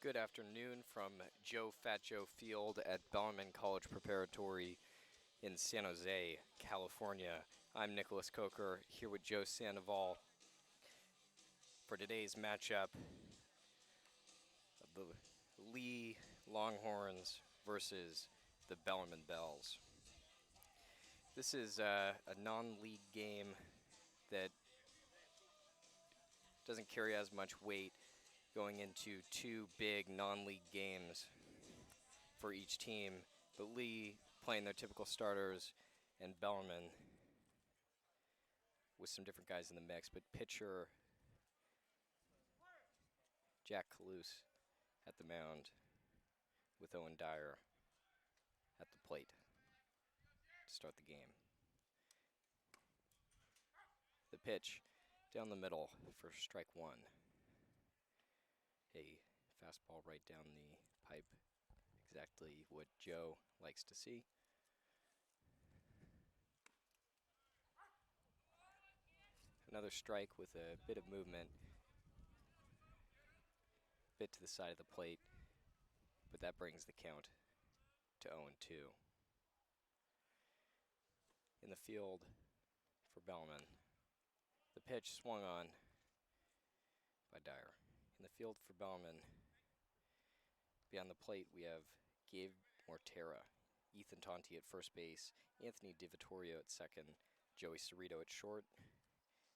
Good afternoon from Fat Joe Field at Bellarmine College Preparatory in San Jose, California. I'm Nicholas Coker here with Joe Sandoval for today's matchup of the Leigh Longhorns versus the Bellarmine Bells. This is a non-league game that doesn't carry as much weight going into two big non-league games for each team, but Leigh playing their typical starters and Bellarmine with some different guys in the mix, but pitcher Jack Kalous at the mound with Owen Dyer at the plate to start the game. The pitch down the middle for strike one. A fastball right down the pipe, exactly what Joe likes to see. Another strike with a bit of movement, bit to the side of the plate, but that brings the count to 0-2. In the field for Bellarmine, the pitch swung on by Dyer. In the field for Bellarmine, beyond the plate, we have Gabe Mortera, Ethan Tonti at first base, Anthony DiVittorio at second, Joey Cerrito at short,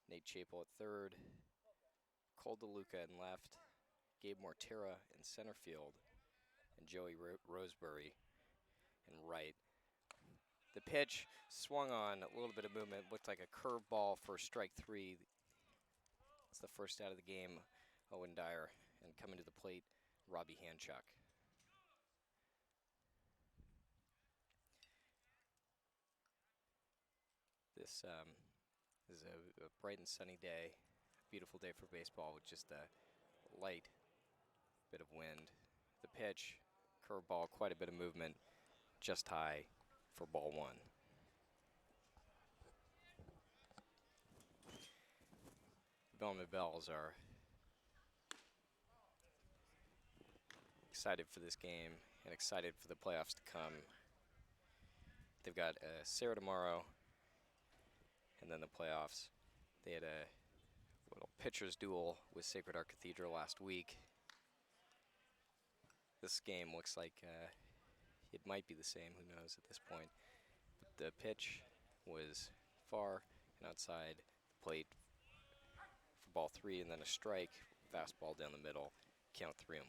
Nate Chapel at third, Cole DeLuca in left, Gabe Mortera in center field, and Joey Roseberry in right. The pitch swung on, a little bit of movement, looked like a curveball for strike three. It's the first out of the game, Owen Dyer, and coming to the plate, Robbie Hanchuk. This is a bright and sunny day, beautiful day for baseball with just a light bit of wind. The pitch, curveball, quite a bit of movement, just high for ball one. The Bellarmine Bells are excited for this game and excited for the playoffs to come. They've got Sarah tomorrow and then the playoffs. They had a little pitcher's duel with Sacred Heart Cathedral last week. This game looks like it might be the same, who knows at this point. But the pitch was far and outside the plate for ball three, and then a strike, fastball down the middle, count 3-1.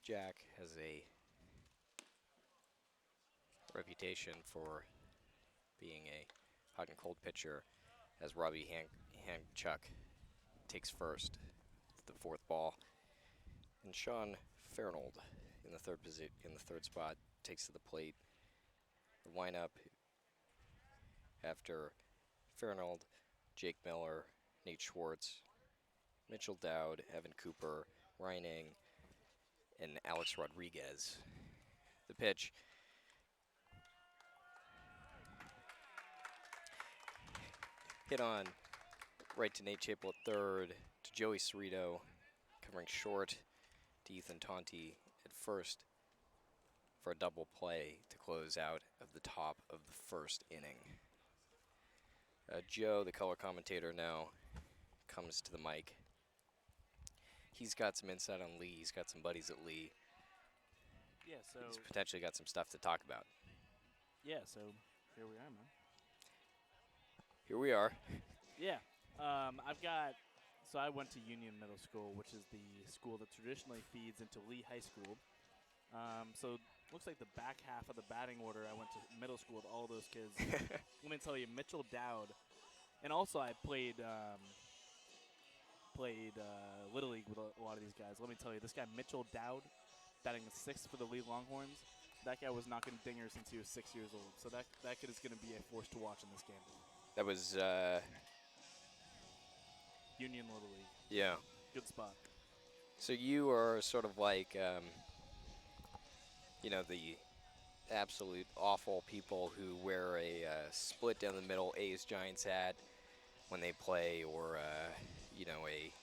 Jack has a reputation for being a hot and cold pitcher, as Robbie Hanchuk takes first, the fourth ball, and Sean Farnold in the third spot takes to the plate. The lineup after Farnold, Jake Miller, Nate Schwartz, Mitchell Dowd, Evan Cooper, Ryan Ing, and Alex Rodriguez. The pitch hit on right to Nate Chapel at third, to Joey Cerrito, covering short, to Ethan Tonti at first for a double play to close out of the top of the first inning. Joe, the color commentator now, comes to the mic. He's got some insight on Leigh. He's got some buddies at Leigh. Yeah, so He's potentially got some stuff to talk about. so here we are, man. Here we are. Yeah, I went to Union Middle School, which is the school that traditionally feeds into Leigh High School. So looks like the back half of the batting order, I went to middle school with all those kids. Let me tell you, Mitchell Dowd, and also I played Little League with a lot of these guys. Let me tell you, this guy Mitchell Dowd, batting the sixth for the Leigh Longhorns, that guy was knocking dingers since he was 6 years old. So that kid is going to be a force to watch in this game. That was, Union Little League. yeah. Good spot. So you are sort of like, the absolute awful people who wear a split down the middle A's Giants hat when they play, or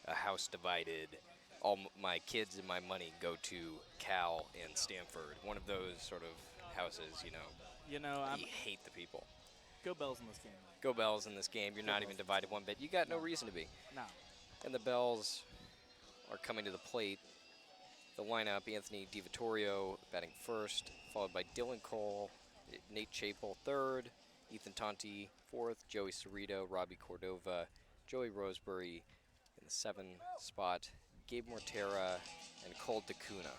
a house divided. All my kids and my money go to Cal and Stanford. One of those sort of houses, You know, I'm you hate the people. go Bells in this game. Go Bells in this game. You're Go not Bells even in this divided game. one bit. You got no No. reason to be. No. And the Bells are coming to the plate. The lineup: Anthony DiVittorio batting first, followed by Dylan Cole, Nate Chapel third, Ethan Tonti fourth, Joey Cerrito, Robbie Cordova, Joey Roseberry in the 7 spot, Gabe Mortera, and Cole Cunha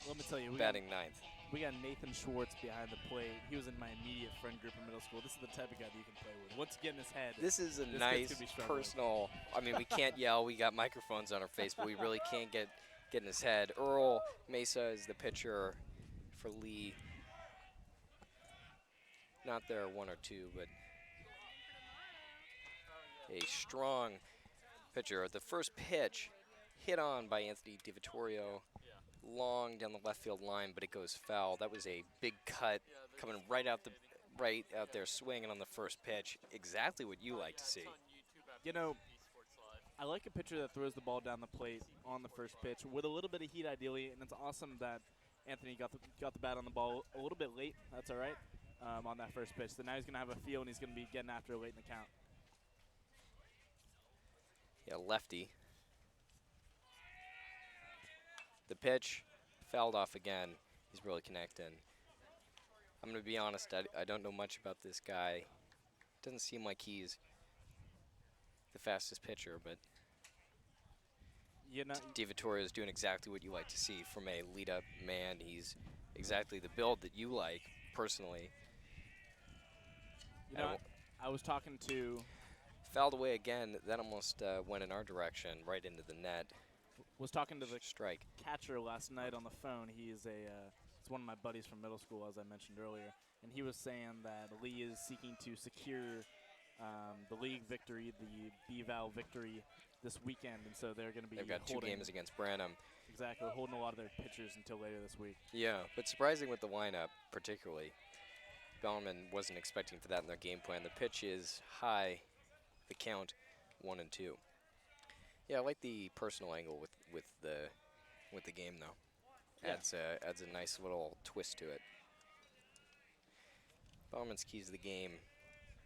Let me tell you, batting ninth. we got Nathan Schwartz behind the plate. He was in my immediate friend group in middle school. This is the type of guy that you can play with. Once you get in his head, This is a kid's nice gonna be struggling. personal. I mean, we can't yell. We got microphones on our face, but we really can't get in his head. Earl Mesa is the pitcher for Leigh. Not there 1 or 2, but a strong pitcher. The first pitch hit on by Anthony DiVittorio, long down the left field line, but it goes foul. That was a big cut coming right out there, swinging on the first pitch. Exactly what you like to see. You know, I like a pitcher that throws the ball down the plate on the first pitch with a little bit of heat, ideally, and it's awesome that Anthony got the bat on the ball a little bit late. That's all right on that first pitch. So now he's going to have a feel, and he's going to be getting after it late in the count. Yeah, lefty. The pitch fouled off again. He's really connecting. I'm going to be honest, I don't know much about this guy. Doesn't seem like he's the fastest pitcher, but You know, DiVittorio is doing exactly what you like to see from a lead-up man. He's exactly the build that you like, personally. I was talking to Fouled away again. That almost went in our direction, right into the net. the Strike. catcher last night on the phone. He is it's one of my buddies from middle school, as I mentioned earlier, and he was saying that Leigh is seeking to secure the league victory, the B-Val victory this weekend, and so they're going to be They've got 2 games against Branham. Exactly, holding a lot of their pitchers until later this week. Yeah, but surprising with the lineup, particularly. Bellarmine wasn't expecting for that in their game plan. The pitch is high, the count 1 and 2. Yeah, I like the personal angle with the game though. Yeah. Adds a nice little twist to it. Bellarmine's keys to the game,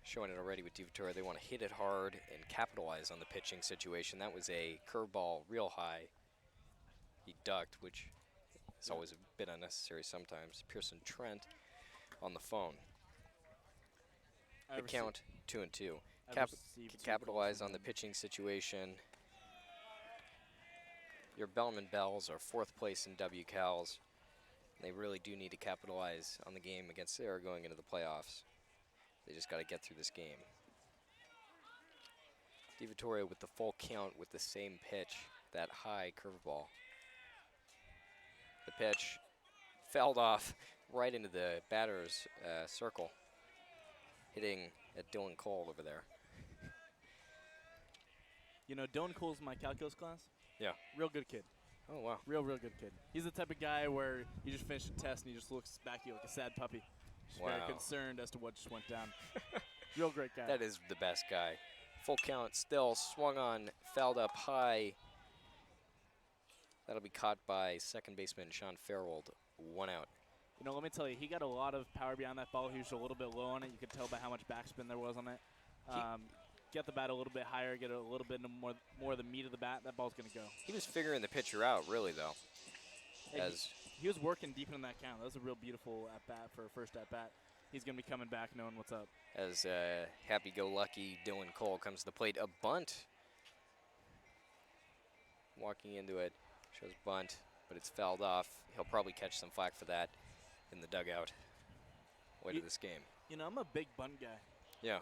showing it already with DiVittorio. They want to hit it hard and capitalize on the pitching situation. That was a curveball, real high. He ducked, which is always a bit unnecessary sometimes. Pearson Trent on the phone. The count 2 and 2. Capitalize on the pitching situation. Your Bellarmine Bells are 4th place in WCALs. They really do need to capitalize on the game against Sarah going into the playoffs. They just got to get through this game. DiVittorio with the full count with the same pitch, that high curveball. The pitch fouled off right into the batter's circle, hitting at Dylan Cole over there. You know, Dylan Cole's my calculus class. Yeah. Real good kid. Oh, wow. Real good kid. He's the type of guy where you just finished a test and he just looks back at you like a sad puppy. Just very Wow. concerned as to what just went down. Real great guy. That is the best guy. Full count still, swung on, fouled up high. That'll be caught by second baseman Sean Fairwold. 1 out. You know, let me tell you, he got a lot of power behind that ball. He was a little bit low on it. You could tell by how much backspin there was on it. Get the bat a little bit higher, get a little bit more of the meat of the bat, that ball's going to go. He was figuring the pitcher out, really, though. He was working deep in that count. That was a real beautiful at-bat for a first at-bat. He's going to be coming back knowing what's up. As happy-go-lucky Dylan Cole comes to the plate. A bunt. Walking into it, shows bunt, but it's fouled off. He'll probably catch some flack for that in the dugout later this game. You know, I'm a big bunt guy. Yeah.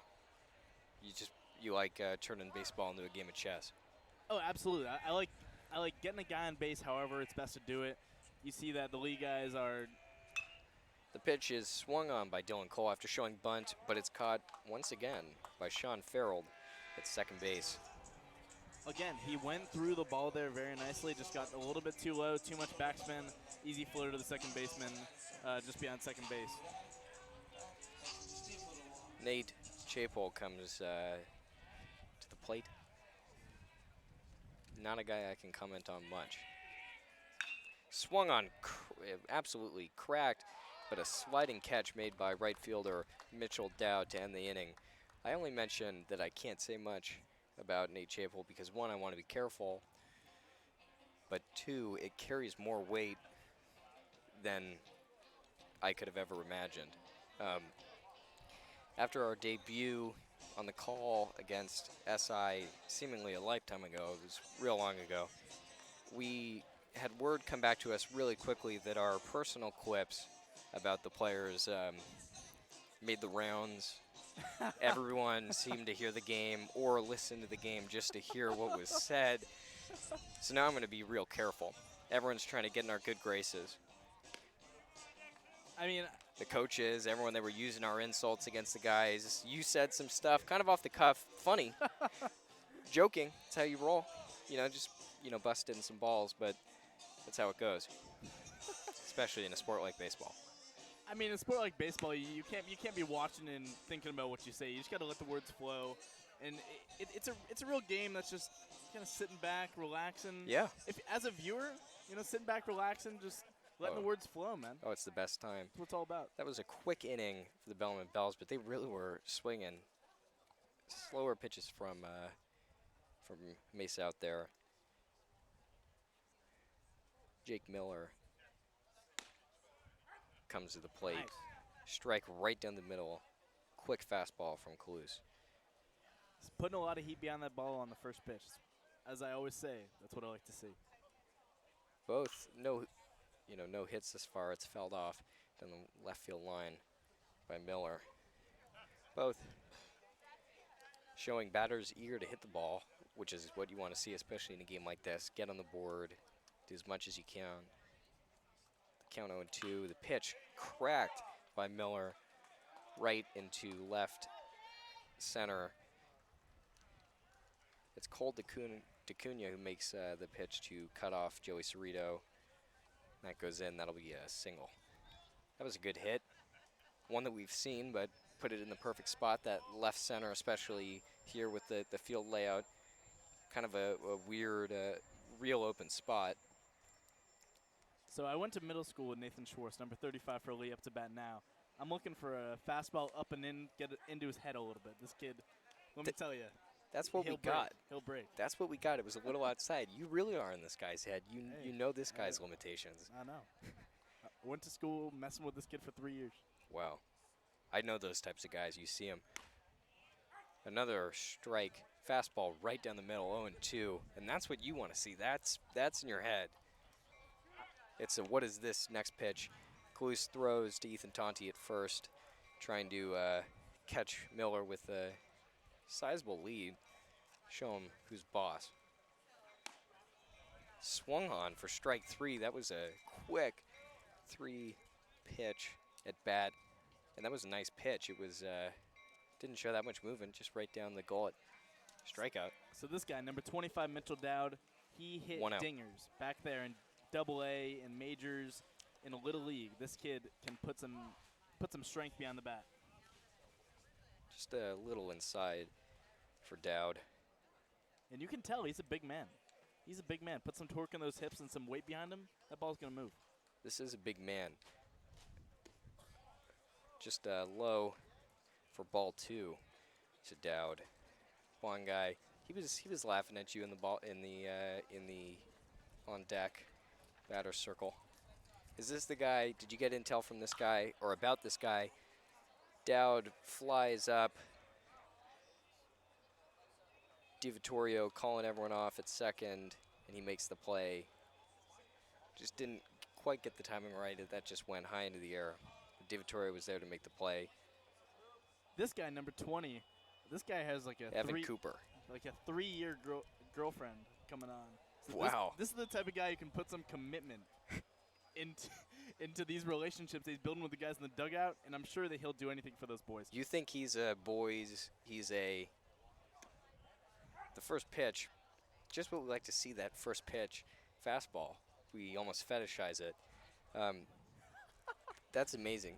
You like turning baseball into a game of chess. Oh, absolutely. I like getting a guy on base however it's best to do it. You see that the Leigh guys are... The pitch is swung on by Dylan Cole after showing bunt, but it's caught once again by Sean Farrell at second base. Again, he went through the ball there very nicely, just got a little bit too low, too much backspin, easy floater to the second baseman, just beyond second base. Nate Chapel comes to the plate. Not a guy I can comment on much. Swung on, absolutely cracked, but a sliding catch made by right fielder Mitchell Dowd to end the inning. I only mentioned that I can't say much about Nate Chapel because, one, I want to be careful, but two, it carries more weight than I could have ever imagined. After our debut on the call against SI seemingly a lifetime ago, it was real long ago, we had word come back to us really quickly that our personal quips about the players made the rounds. Everyone seemed to hear the game or listen to the game just to hear what was said. So now I'm going to be real careful. Everyone's trying to get in our good graces. I mean, The coaches, everyone, they were using our insults against the guys. You said some stuff kind of off the cuff, funny, joking. That's how you roll. Just busting some balls, but that's how it goes, especially in a sport like baseball. I mean, in a sport like baseball, you can't be watching and thinking about what you say. You just got to let the words flow, and it's a real game that's just kind of sitting back, relaxing. Yeah. If as a viewer, sitting back, relaxing, just letting the words flow, man. Oh, it's the best time. That's what it's all about. That was a quick inning for the Bellarmine Bells, but they really were swinging. Slower pitches from Mace out there. Jake Miller comes to the plate. Nice. Strike right down the middle. Quick fastball from Kalous. He's putting a lot of heat behind that ball on the first pitch. As I always say, that's what I like to see. Both no hits this far. It's fouled off down the left field line by Miller. Both showing batters eager to hit the ball, which is what you want to see, especially in a game like this. Get on the board, do as much as you can. The count 0-2. The pitch cracked by Miller right into left center. It's Cole DeCunha who makes the pitch to cut off Joey Cerrito. That goes in. That'll be a single. That was a good hit. One that we've seen, but put it in the perfect spot. That left center, especially here with the field layout. Kind of a weird, real open spot. So I went to middle school with Nathan Schwartz, number 35 for Leigh, up to bat now. I'm looking for a fastball up and in, get it into his head a little bit. This kid, let me tell you. That's what we got. He'll break. That's what we got. It was a little outside. You really are in this guy's head. You know this guy's limitations. I know. I went to school messing with this kid for 3 years. Wow. I know those types of guys. You see them. Another strike. Fastball right down the middle, 0-2. And that's what you want to see. That's in your head. It's a what is this next pitch? Kalous throws to Ethan Tonti at first, trying to catch Miller with a sizable lead. Show him who's boss. Swung on for strike 3. That was a quick 3-pitch at bat. And that was a nice pitch. It was didn't show that much movement, just right down the gullet. Strikeout. So this guy, number 25, Mitchell Dowd, he hit dingers back there in Double-A and majors in a little league. This kid can put some strength behind the bat. Just a little inside for Dowd. And you can tell he's a big man. He's a big man. Put some torque in those hips and some weight behind him, that ball's going to move. This is a big man. Just low for ball 2 to Dowd. One guy, he was laughing at you in the on deck batter circle. Is this the guy? Did you get intel from this guy or about this guy? Dowd flies up. DiVittorio calling everyone off at second, and he makes the play. Just didn't quite get the timing right. That just went high into the air. DiVittorio was there to make the play. This guy, number 20, this guy has like a Evan Cooper. Like a 3-year girlfriend coming on. So wow. This is the type of guy who can put some commitment into these relationships that he's building with the guys in the dugout, and I'm sure that he'll do anything for those boys. You think he's the first pitch, just what we like to see, that first pitch fastball. We almost fetishize it. That's amazing.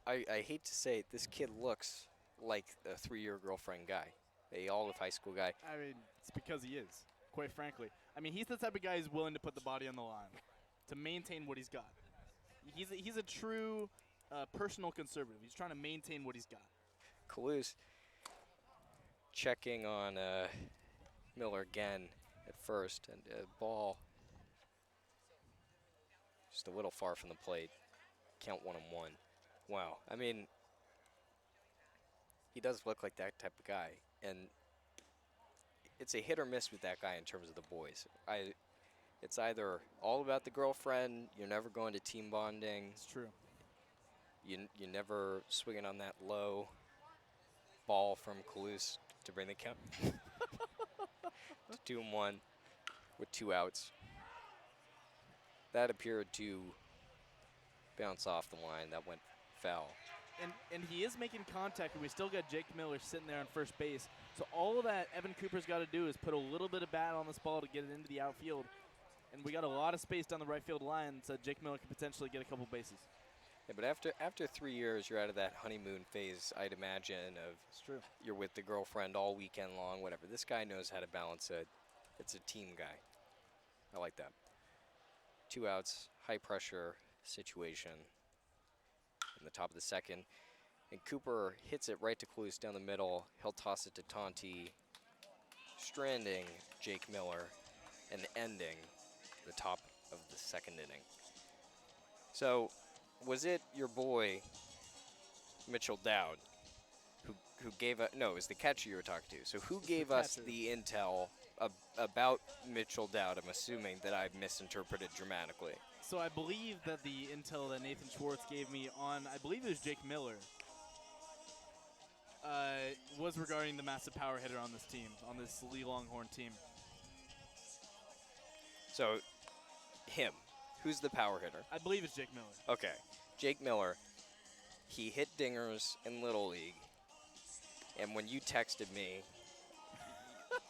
I hate to say it, this kid looks like a 3-year girlfriend guy, a all of high school guy. I mean, it's because he is, quite frankly. I mean, he's the type of guy who's willing to put the body on the line to maintain what he's got. He's a true personal conservative. He's trying to maintain what he's got. Kaluz checking on Miller again at first, and ball just a little far from the plate. Count 1-1. Wow. I mean, he does look like that type of guy, and it's a hit or miss with that guy in terms of the boys. It's either all about the girlfriend, you're never going to team bonding, It's true. you never swinging on that low ball from Kaluz to bring the count to 2-1 with 2 outs. That appeared to bounce off the line. That went foul. And he is making contact, and we still got Jake Miller sitting there on first base. So all that Evan Cooper's got to do is put a little bit of bat on this ball to get it into the outfield. And we got a lot of space down the right field line, so Jake Miller could potentially get a couple bases. Yeah, but after 3 years, you're out of that honeymoon phase, I'd imagine, of It's true. you're with the girlfriend all weekend long, whatever. This guy knows how to balance it. It's a team guy. I like that. 2 outs, high pressure situation in the top of the second. And Cooper hits it right to Kaluz down the middle. He'll toss it to Tonti, stranding Jake Miller and ending the top of the second inning. So, was it your boy, Mitchell Dowd, who gave us, no, it was the catcher you were talking to. So who gave us the intel about Mitchell Dowd? I'm assuming that I've misinterpreted dramatically. So I believe that the intel that Nathan Schwartz gave me on, I believe it was Jake Miller, was regarding the massive power hitter on this team, on this Leigh Longhorn team. So, him. Who's the power hitter? I believe it's Jake Miller. Okay. Jake Miller, he hit dingers in Little League. And when you texted me,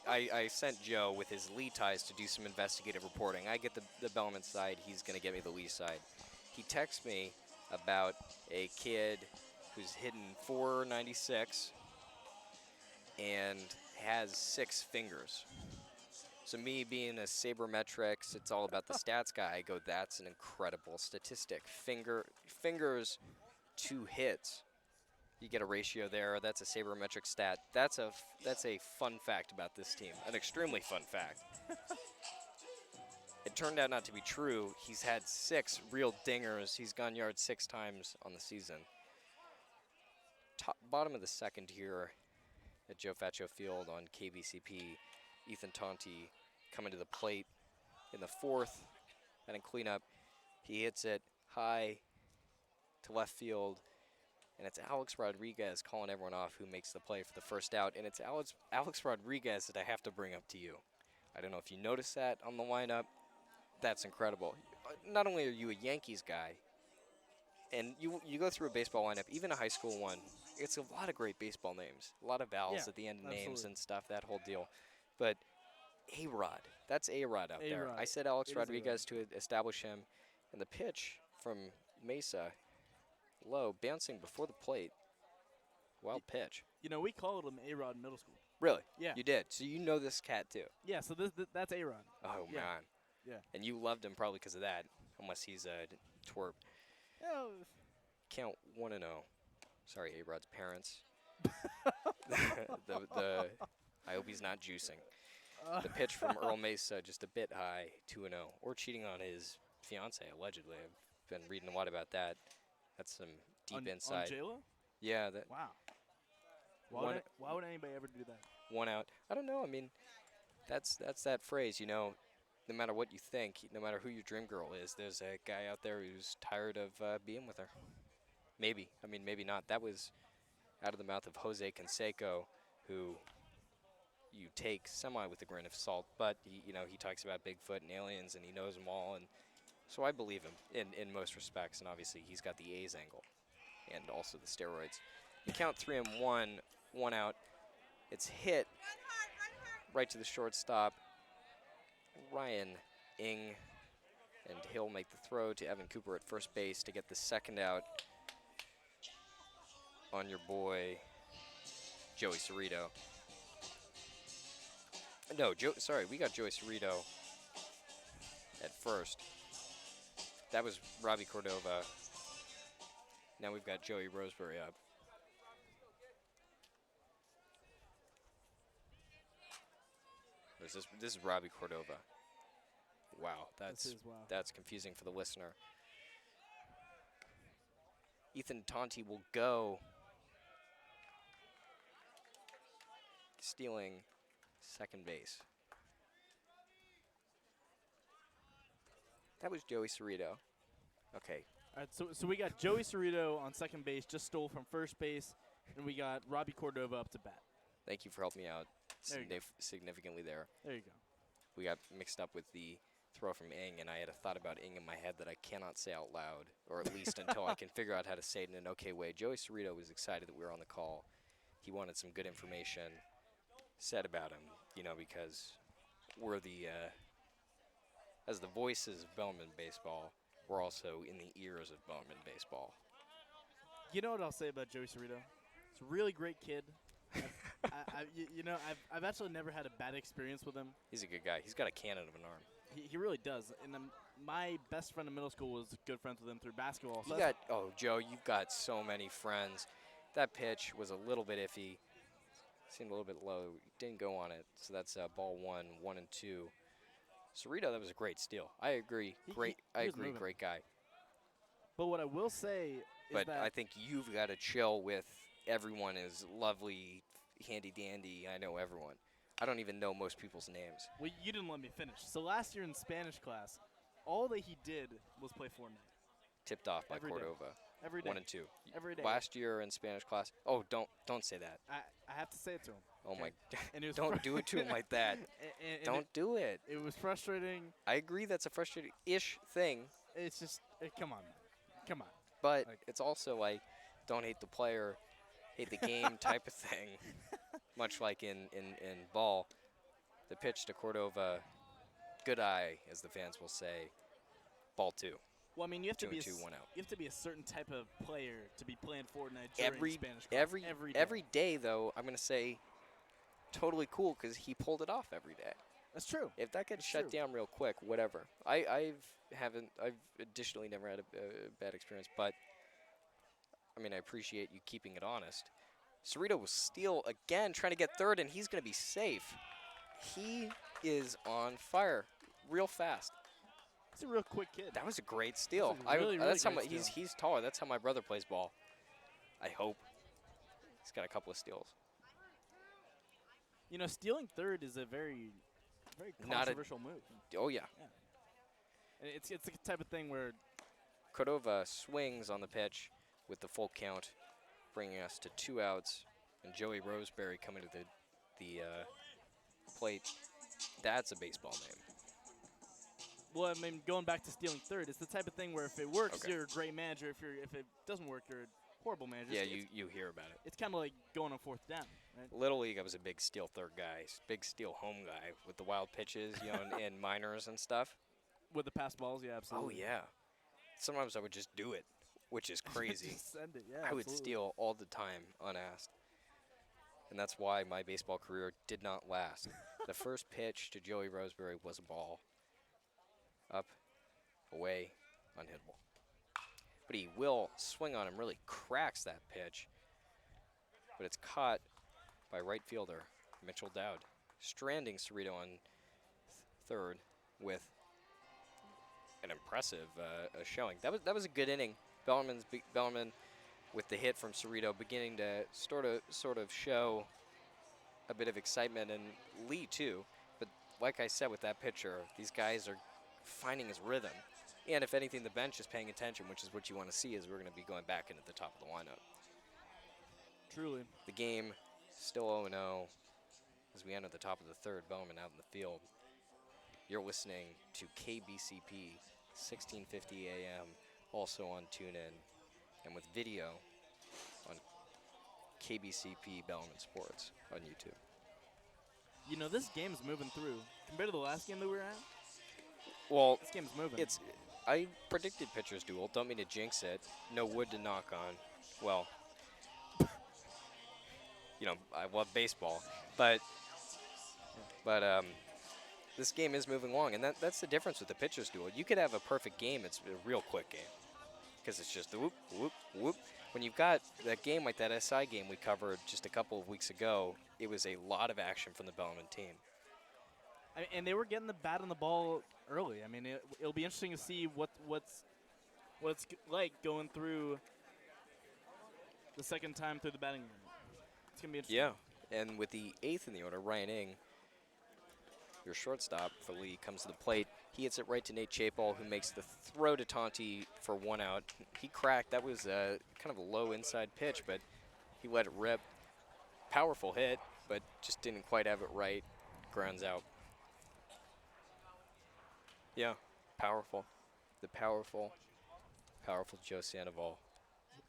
I sent Joe with his Leigh ties to do some investigative reporting. I get the Bellarmine side. He's going to get me the Leigh side. He texts me about a kid who's hitting .496 and has 6 fingers. So me being a sabermetrics, it's all about the stats guy, I go, that's an incredible statistic. Fingers to hits. You get a ratio there. That's a sabermetric stat. That's a fun fact about this team. An extremely fun fact. It turned out not to be true. He's had 6 real dingers. He's gone yards 6 times on the season. Bottom of the second here at Joe Faccio Field on KBCP. Ethan Tonti coming to the plate in the 4th. And in cleanup, he hits it high to left field. And it's Alex Rodriguez calling everyone off who makes the play for the first out. And it's Alex Rodriguez that I have to bring up to you. I don't know if you noticed that on the lineup. That's incredible. Not only are you a Yankees guy, and you go through a baseball lineup, even a high school one, it's a lot of great baseball names. A lot of vowels at the end of names and stuff, that whole deal. But A-Rod, that's A-Rod out there. I said Alex Rodriguez to establish him. And the pitch from Mesa, low, bouncing before the plate. Wild pitch. You know, we called him A-Rod in middle school. Really? Yeah. You did. So you know this cat too. Yeah, so that's A-Rod. Oh, Yeah. man. Yeah. And you loved him probably because of that, unless he's a twerp. Yeah. Count 1-0. Sorry, A-Rod's parents. I hope he's not juicing. The pitch from Earl Mesa, just a bit high, 2-0. Or cheating on his fiance, allegedly. I've been reading a lot about that. That's some deep insight. On J-Lo? Yeah. That Wow. Why would anybody ever do that? 1 out. I don't know. I mean, that's that phrase, you know, no matter what you think, no matter who your dream girl is, there's a guy out there who's tired of being with her. Maybe. I mean, maybe not. That was out of the mouth of Jose Canseco, who you take semi with a grain of salt, but he talks about Bigfoot and aliens, and he knows them all, and so I believe him in most respects. And obviously, he's got the A's angle, and also the steroids. The count 3-1, 1 out. It's hit right to the shortstop, Ryan Ing, and he'll make the throw to Evan Cooper at first base to get the second out on your boy Joey Cerrito. No, sorry, we got Joey Cerrito at first. That was Robbie Cordova. Now we've got Joey Roseberry up. This is Robbie Cordova. Wow, Wow. that's confusing for the listener. Ethan Tonti will go, stealing second base. That was Joey Cerrito. Okay. All right, so we got Joey Cerrito on second base, just stole from first base, and we got Robbie Cordova up to bat. Thank you for helping me out There you go. significantly there. There you go. We got mixed up with the throw from Ing, and I had a thought about Ing in my head that I cannot say out loud, or at least until I can figure out how to say it in an okay way. Joey Cerrito was excited that we were on the call. He wanted some good information said about him, because we're as the voices of Bellarmine baseball, we're also in the ears of Bellarmine baseball. You know what I'll say about Joey Cerrito? He's a really great kid. I've actually never had a bad experience with him. He's a good guy. He's got a cannon of an arm. He really does. And my best friend in middle school was good friends with him through basketball. So Joe, you've got so many friends. That pitch was a little bit iffy. Seemed a little bit low. Didn't go on it. So that's ball 1 and 2. Cerrito, that was a great steal. I agree. Great guy. But what I will say is I think you've got to chill with everyone is lovely, handy-dandy. I know everyone. I don't even know most people's names. Well, you didn't let me finish. So last year in Spanish class, all that he did was play Fortnite. Tipped off by Cordova. Every day. 1 and 2. Every day. Last year in Spanish class. Oh, don't say that. I have to say it to him. Oh my! And it was don't do it to him like that. Don't do it. It was frustrating. I agree. That's a frustrating-ish thing. It's just, come on, man. Come on. But it's also like, don't hate the player, hate the game type of thing. Much like in ball, the pitch to Cordova, good eye, as the fans will say. Ball 2. Well, I mean, you have to be 2 and 1 out. You have to be a certain type of player to be playing Fortnite during Spanish class. Every day, though, I'm gonna say, totally cool because he pulled it off every day. That's true. If that gets shut down real quick, whatever. I've additionally never had a bad experience, but I mean, I appreciate you keeping it honest. Cerrito will steal again, trying to get third, and he's gonna be safe. He is on fire, real fast. He's a real quick kid. That was a great steal. That's how he's taller. That's how my brother plays ball. I hope. He's got a couple of steals. Stealing third is a very controversial move. Oh yeah. And it's the type of thing where Cordova swings on the pitch with the full count, bringing us to 2 outs, and Joey Roseberry coming to the plate. That's a baseball name. Well, I mean, going back to stealing third, it's the type of thing where if it works, you're a great manager. If it doesn't work, you're a horrible manager. Yeah, you hear about it. It's kind of like going on 4th down, right? Little League, I was a big steal third guy, big steal home guy with the wild pitches, in minors and stuff. With the pass balls, yeah, absolutely. Oh yeah. Sometimes I would just do it, which is crazy. Just send it, yeah. I would steal all the time, unasked. And that's why my baseball career did not last. The first pitch to Joey Roseberry was a ball. Up, away, unhittable. But he will swing on him, really cracks that pitch. But it's caught by right fielder Mitchell Dowd, stranding Cerrito on third with an impressive showing. That was a good inning. Bellarmine with the hit from Cerrito beginning to sort of show a bit of excitement, and Leigh too. But like I said with that pitcher, these guys are finding his rhythm. And if anything, the bench is paying attention, which is what you want to see as we're going to be going back into the top of the lineup. Truly. The game still 0-0 as we enter the top of the third. Bellarmine out in the field. You're listening to KBCP 1650 AM, also on TuneIn, and with video on KBCP Bellarmine Sports on YouTube. This game's moving through. Compared to the last game that we were at, well, this game's moving. I predicted pitcher's duel. Don't mean to jinx it. No wood to knock on. Well, I love baseball, but but this game is moving along, and that's the difference with the pitchers duel. You could have a perfect game; it's a real quick game because it's just the whoop, whoop, whoop. When you've got that game like that SI game we covered just a couple of weeks ago, it was a lot of action from the Bellarmine team. And they were getting the bat on the ball early. I mean, it'll be interesting to see what's like going through the second time through the batting room. It's gonna be interesting. Yeah, and with the 8th in the order, Ryan Ing, your shortstop for Leigh, comes to the plate. He hits it right to Nate Chapel, who makes the throw to Tonti for 1 out. He cracked. That was kind of a low inside pitch, but he let it rip. Powerful hit, but just didn't quite have it right. Grounds out. Yeah, powerful. The powerful Joe Sandoval,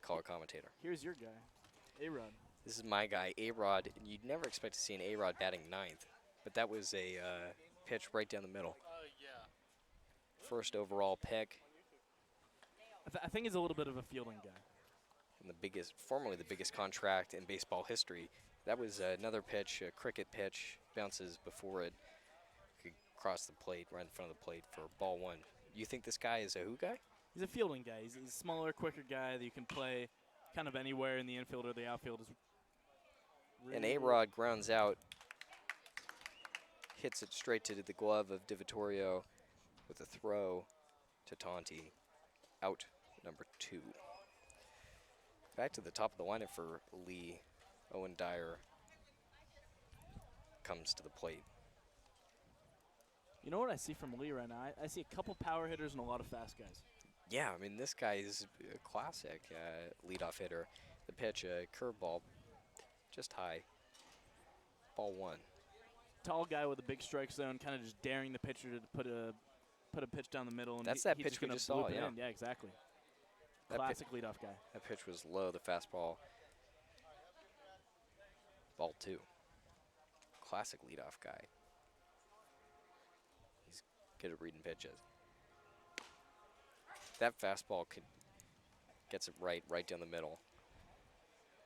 color commentator. Here's your guy, A-Rod. This is my guy, A-Rod. And you'd never expect to see an A-Rod batting 9th, but that was a pitch right down the middle. First overall pick. I think he's a little bit of a fielding guy. And formerly the biggest contract in baseball history. That was another pitch, a cricket pitch, bounces before it could cross the plate, right in front of the plate for ball 1. You think this guy is a who guy? He's a fielding guy. He's a smaller, quicker guy that you can play kind of anywhere in the infield or the outfield. Really And A-Rod grounds out, hits it straight to the glove of Di Vittorio with a throw to Tonti. Out number 2. Back to the top of the lineup for Leigh. Owen Dyer comes to the plate. You know what I see from Leigh right now? I see a couple power hitters and a lot of fast guys. Yeah, I mean, this guy is a classic leadoff hitter. The pitch, a curveball, just high. Ball 1. Tall guy with a big strike zone, kind of just daring the pitcher to put a pitch down the middle. And That's that he's pitch we gonna just saw, bloop it yeah. in. Yeah, exactly. That Classic leadoff guy. That pitch was low, the fastball. Ball 2. Classic leadoff guy. He's good at reading pitches. That fastball gets it right down the middle.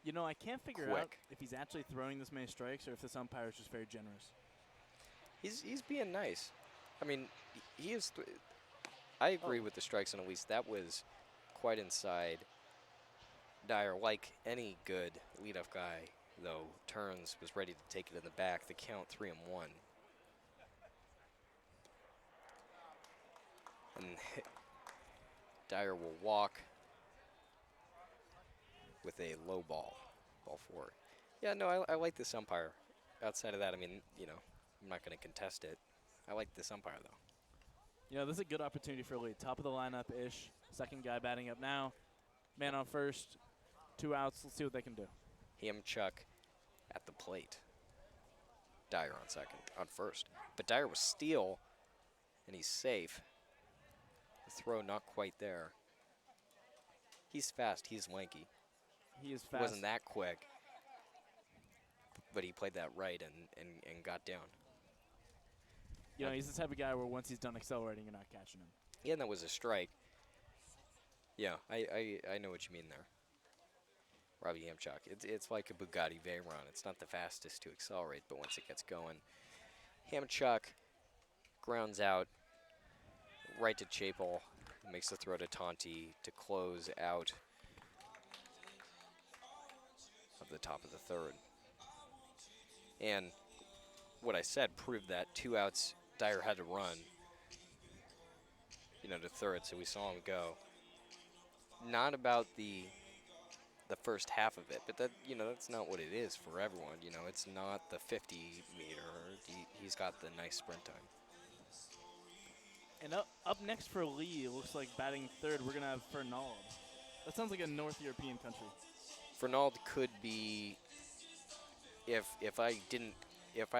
You know, I can't figure out Quick. if he's actually throwing this many strikes or if this umpire is just very generous. He's being nice. I mean, he is. I agree with the strikes, and at least that was quite inside. Dyer, like any good leadoff guy, though, turns, was ready to take it in the back. The count 3-1. And Dyer will walk with a low ball 4. Yeah, no, I like this umpire. Outside of that, I mean, I'm not going to contest it. I like this umpire, though. You know, this is a good opportunity for Leigh. Top of the lineup-ish. Second guy batting up now. Man on first. 2 outs. Let's see what they can do. Chuck at the plate. Dyer on first. But Dyer was steal, and he's safe. The throw not quite there. He's fast. He's lanky. He is He fast. wasn't that quick, but he played that right and got down. You know, he's the type of guy where once he's done accelerating, you're not catching him. Yeah, and that was a strike. Yeah, I know what you mean there. Robbie Hamchuk. It's like a Bugatti Veyron. It's not the fastest to accelerate, but once it gets going. Hamchuk grounds out right to Chapel. Makes the throw to Tonti to close out of the top of the 3rd. And what I said proved that 2 outs, Dyer had to run, to 3rd, so we saw him go. Not about the first half of it, but that's not what it is for everyone. It's not the 50 meter. He's got the nice sprint time. And up next for Leigh, it looks like batting 3rd, we're going to have Fernald. That sounds like a North European country. Fernald could be, if I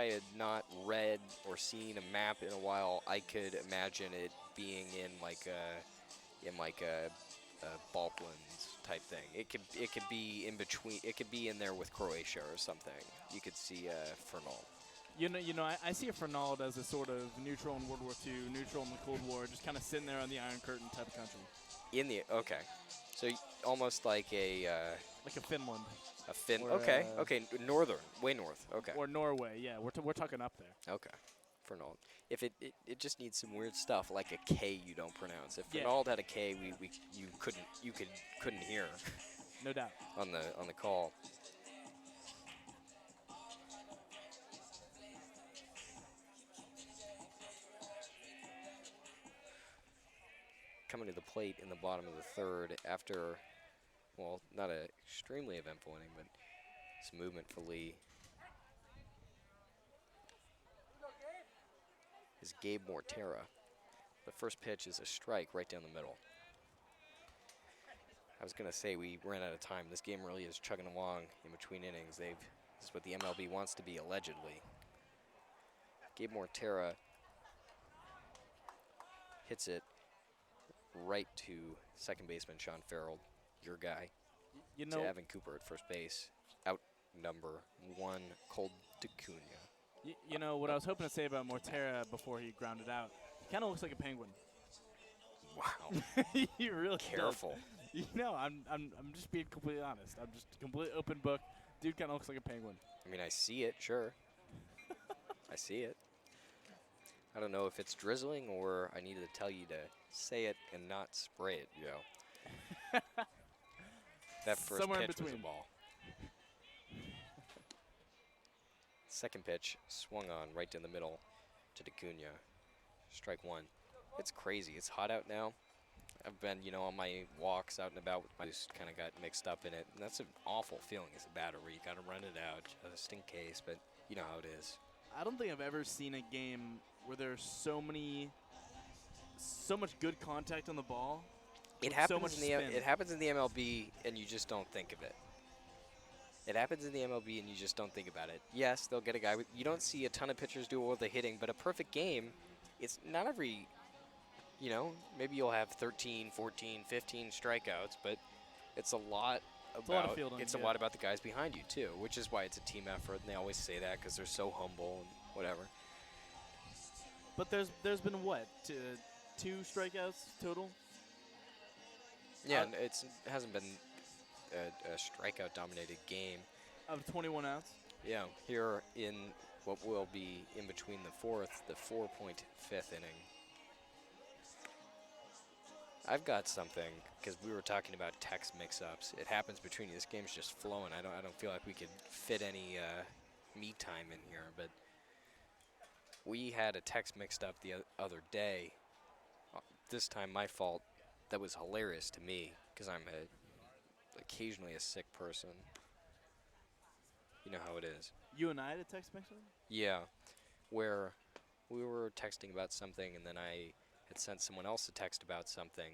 had not read or seen a map in a while, I could imagine it being in like a Balkans type thing. It could be in between. It could be in there with Croatia or something. You could see Fernald. You know, I see a Fernald as a sort of neutral in World War II, neutral in the Cold War, just kind of sitting there on the Iron Curtain type of country. Okay, so almost like a like a Finland. A Finn. Or, Okay. Okay. Northern. Way north. Okay. Or Norway. Yeah, we're talking up there. Okay. Fernald. If it just needs some weird stuff like a K you don't pronounce. If Yeah. Fernald had a K, you couldn't hear No doubt. on the call. Coming to the plate in the bottom of the third after, well, not a extremely eventful inning, but some movement for Leigh. Is Gabe Mortera. The first pitch is a strike right down the middle. I was going to say we ran out of time. This game really is chugging along in between innings. This is what the MLB wants to be, allegedly. Gabe Mortera hits it right to second baseman Sean Farrell, your guy, You know, to Evan Cooper at first base. Out number one, Cold Acuna. you know what I was hoping to say about Mortera before he grounded out. He kind of looks like a penguin. Wow. He really Careful. does. You know, I'm just being completely honest. I'm just a complete open book. Dude kind of looks like a penguin. I mean, I see it, sure. I see it. I don't know if it's drizzling or I needed to tell you to say it and not spray it, Joe. That first Somewhere in pitch was a between. ball. Second pitch swung on right in the middle to Acuna. Strike one. It's crazy. It's hot out now. I've been, on my walks out and about. I just kind of got mixed up in it. And that's an awful feeling as a batter where you got to run it out just in case. But you know how it is. I don't think I've ever seen a game where there's so much good contact on the ball. It with happens so much in the spin. it happens in the MLB and you just don't think of it. It happens in the MLB and you just don't think about it. Yes, they'll get a guy with. You don't see a ton of pitchers do it with the hitting, but a perfect game, it's not every. Maybe you'll have 13, 14, 15 strikeouts, but it's a lot It's a lot of about fielding, it's a yeah. lot about the guys behind you too, which is why it's a team effort. And they always say that because they're so humble and whatever. But there's been what, two strikeouts total? Yeah, and it hasn't been a strikeout-dominated game. Out of 21 outs. Yeah, here in what will be in between the 4.5th inning. I've got something because we were talking about text mix-ups. It happens between you. This game's just flowing. I don't feel like we could fit any me time in here, but we had a text mixed up the other day. This time, my fault. That was hilarious to me because I'm occasionally a sick person. You know how it is. You and I had a text message? Yeah, where we were texting about something and then I had sent someone else a text about something.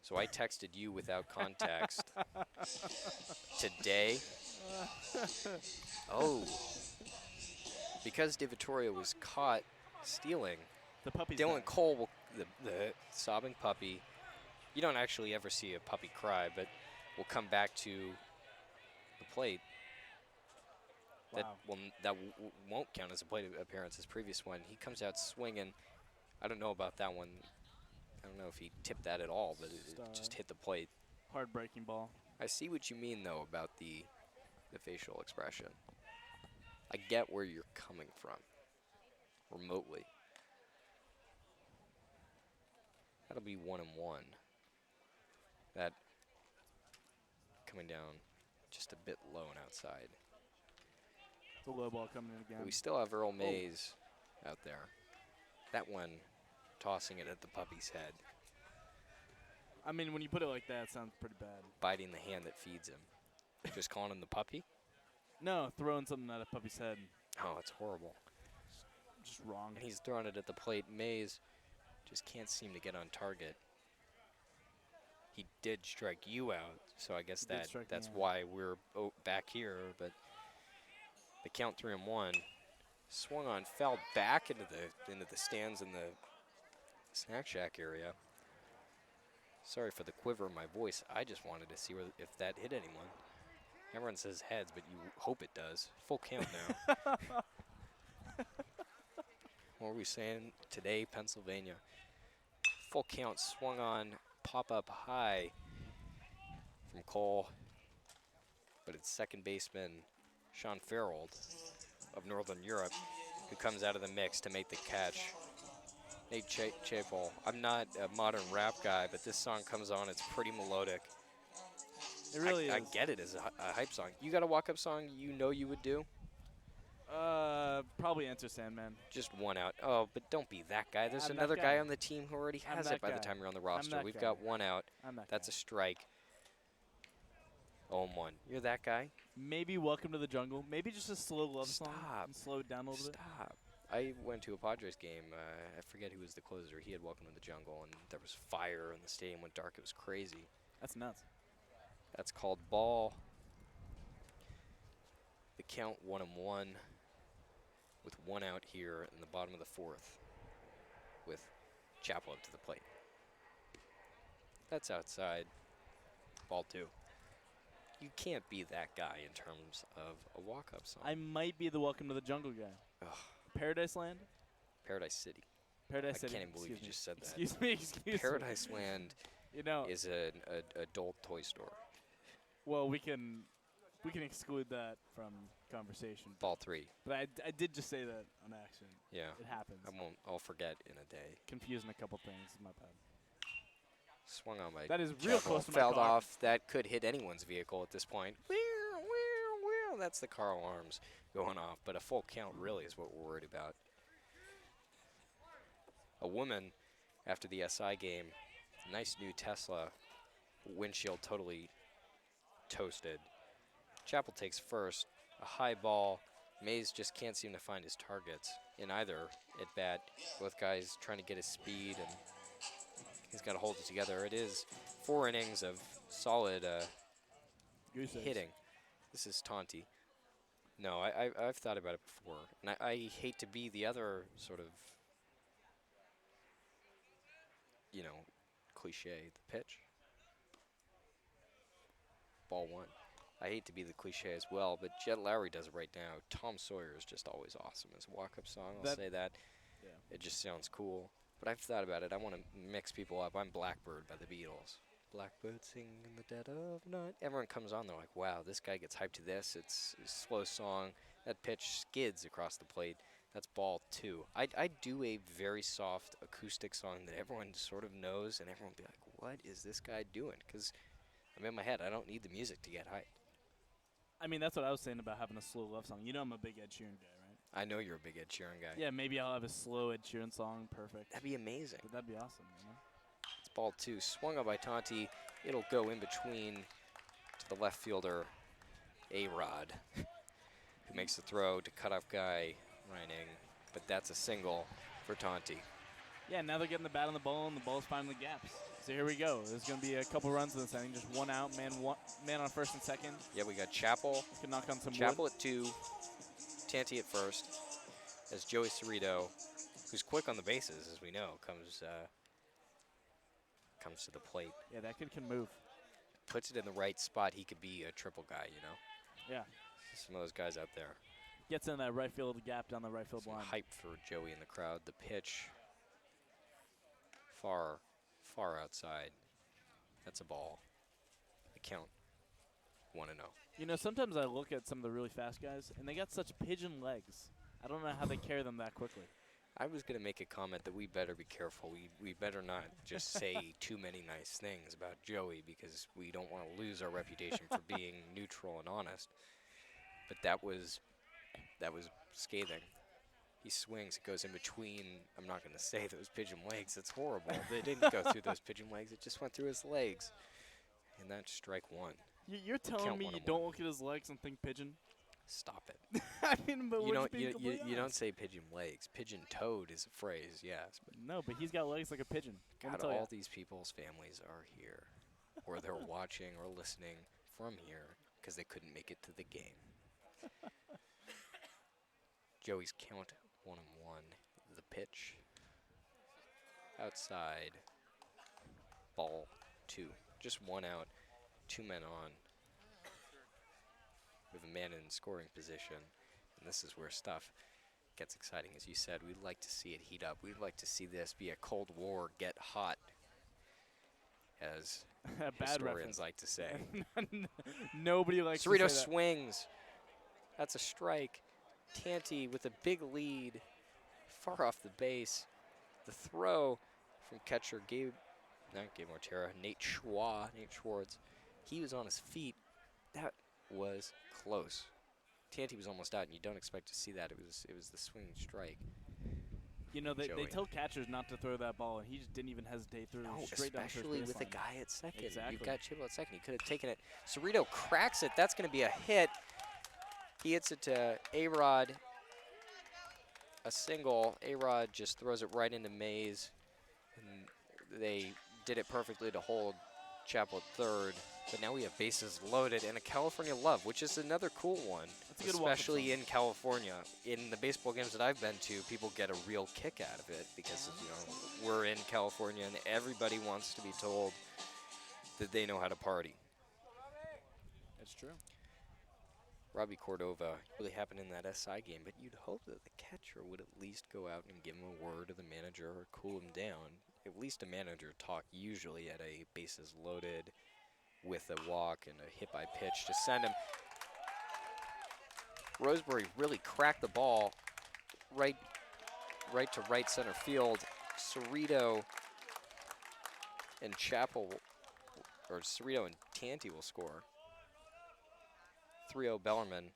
So I texted you without context today. Oh, because DeVittorio was caught stealing, The puppy's Dylan back. Cole, the sobbing puppy, you don't actually ever see a puppy cry, but will come back to the plate. That Wow. won't count as a plate appearance. His previous one, he comes out swinging. I don't know about that one. I don't know if he tipped that at all, but it just hit the plate. Hard-breaking ball. I see what you mean though about the facial expression. I get where you're coming from. Remotely. That'll be 1-1. That coming down just a bit low and outside. The low ball coming in But again. we still have Earl Mays out there. That one tossing it at the puppy's head, I mean, when you put it like that, it sounds pretty bad. biting the hand that feeds him. Just calling him the puppy? No, throwing something at a puppy's head. Oh, it's horrible. Just wrong. And he's throwing it at the plate. Mays just can't seem to get on target. He did strike you out, so I guess He did strike me that's out. why we're back here. But the count 3-1. Swung on, fell back into the stands in the snack shack area. Sorry for the quiver in my voice. I just wanted to see if that hit anyone. Everyone says heads, but you hope it does. Full count now. What were we saying? Today, Pennsylvania. Full count, swung on, pop up high from Cole. but it's second baseman Sean Farrold of Northern Europe who comes out of the mix to make the catch. Nate Chapel. I'm not a modern rap guy, but this song comes on. It's pretty melodic. It really is. I get it as a hype song. You got a walk-up song you know you would do? Probably Enter Sandman. Just one out. Oh, but don't be that guy. There's I'm another that guy guy. on the team who already I'm has that it by the guy. time you're on the I'm roster. that We've guy. got one out. I'm that That's guy. a strike. 0-1. You're that guy? Maybe Welcome to the Jungle. Maybe just a slow love song. Stop. And slow it down a little bit. Stop. I went to a Padres game. I forget who was the closer. He had Welcome to the Jungle, and there was fire, and the stadium went dark. It was crazy. That's nuts. That's called ball. The count 1-1 with one out here in the bottom of the fourth with Chapel up to the plate. That's outside. Ball 2. You can't be that guy in terms of a walk-up song. I might be the Welcome to the Jungle guy. Ugh. Paradise Land? Paradise City. Paradise I City. can't even believe Excuse you me. just said that. Excuse me. Excuse me. Paradise Land You know, is an adult toy store. well, we can exclude that from conversation. Ball 3. But I did just say that on accident. Yeah. It happens. I'll forget in a day. Confusing a couple things. My bad. Swung on by That is real Chapel. close to my Fouled car. off. That could hit anyone's vehicle at this point. That's the car alarms going off. But a full count really is what we're worried about. A woman after the SI game, nice new Tesla, windshield totally toasted. Chapel takes first, a high ball. Mays just can't seem to find his targets in either at bat. Both guys trying to get his speed, and he's got to hold it together. It is 4 innings of solid Goose eggs. hitting. This is Tonti. No, I've thought about it before, and I hate to be the other sort of, you know, cliche, the pitch. Ball 1. I hate to be the cliche as well, but Jet Lowry does it right now. Tom Sawyer is just always awesome as a walk-up song. I'll say that. Yeah. It just sounds cool. But I've thought about it. I want to mix people up. I'm Blackbird by the Beatles. Blackbird singing in the dead of night. Everyone comes on, they're like, wow, this guy gets hyped to this. It's a slow song. That pitch skids across the plate. That's ball 2. I'd do a very soft acoustic song that everyone sort of knows, and everyone would be like, what is this guy doing? Because I'm in my head. I don't need the music to get hyped. I mean, that's what I was saying about having a slow love song. You know I'm a big Ed Sheeran guy, right? I know you're a big Ed Sheeran guy. Yeah, maybe I'll have a slow Ed Sheeran song. Perfect. That'd be amazing. But that'd be awesome, you know? It's ball 2. Swung on by Tonti. It'll go in between to the left fielder, A-Rod, who makes the throw to cutoff guy, Reining. But that's a single for Tonti. Yeah, now they're getting the bat on the ball, and the ball's finding the gaps. So here we go. There's going to be a couple runs in this inning. Just one out, man on first and second. Yeah, we got Chapel. Can knock on some Chapel wood. at 2, Tanti at first, as Joey Cerrito, who's quick on the bases, as we know, comes to the plate. Yeah, that kid can move. Puts it in the right spot. He could be a triple guy, you know. Yeah. Some of those guys out there. Gets in that right field gap down the right field Some line. hype for Joey in the crowd. The pitch, far outside. That's a ball. The count, 1-0. You know, sometimes I look at some of the really fast guys, and they got such pigeon legs. I don't know how they carry them that quickly. I was going to make a comment that we better be careful. We better not just say too many nice things about Joey because we don't want to lose our reputation for being neutral and honest. But that was scathing. He swings, it goes in between, I'm not going to say those pigeon legs. It's horrible. They didn't go through those pigeon legs. It just went through his legs. And that's strike 1. You're telling Count me 1-1. you don't look at his legs and think pigeon? Stop it. I mean, but You we're don't just being completely you don't honest. say pigeon legs. Pigeon toed is a phrase, yes. But No, but he's got legs like a pigeon. Let me God, tell ya. all these people's families are here, or they're watching or listening from here because they couldn't make it to the game. Joey's count 1-1. The pitch outside. Ball 2. Just one out. 2 men on. With a man in scoring position, and this is where stuff gets exciting. As you said, we'd like to see it heat up. We'd like to see this be a Cold War, get hot. as A bad historians reference. like to say. Nobody likes Cerrito to say that. swings. That's a strike. Tanti with a big lead, far off the base. The throw from catcher not Gabe Mortera, Nate Schwartz. He was on his feet. That was close. Tanti was almost out, and you don't expect to see that. It was the swinging strike. You know, they Joey. tell catchers not to throw that ball, and he just didn't even hesitate. Threw it straight down the first especially with a baseline. guy at second. Exactly. You've got Chibble at second. He could have taken it. Cerrito cracks it. That's going to be a hit. He hits it to A-Rod. A single. A-Rod just throws it right into Mays. And they did it perfectly to hold Chapel at third. But now we have bases loaded and a California love, which is another cool one. That's a good especially in California. In the baseball games that I've been to, people get a real kick out of it because we're in California and everybody wants to be told that they know how to party. That's true. Robbie Cordova really happened in that SI game, but you'd hope that the catcher would at least go out and give him a word to the manager or cool him down. At least a manager talk usually at a bases loaded with a walk and a hit by pitch to send him. Roseberry really cracked the ball right to right center field. Cerrito and Cerrito and Tanti will score. 3-0 Bellarmine.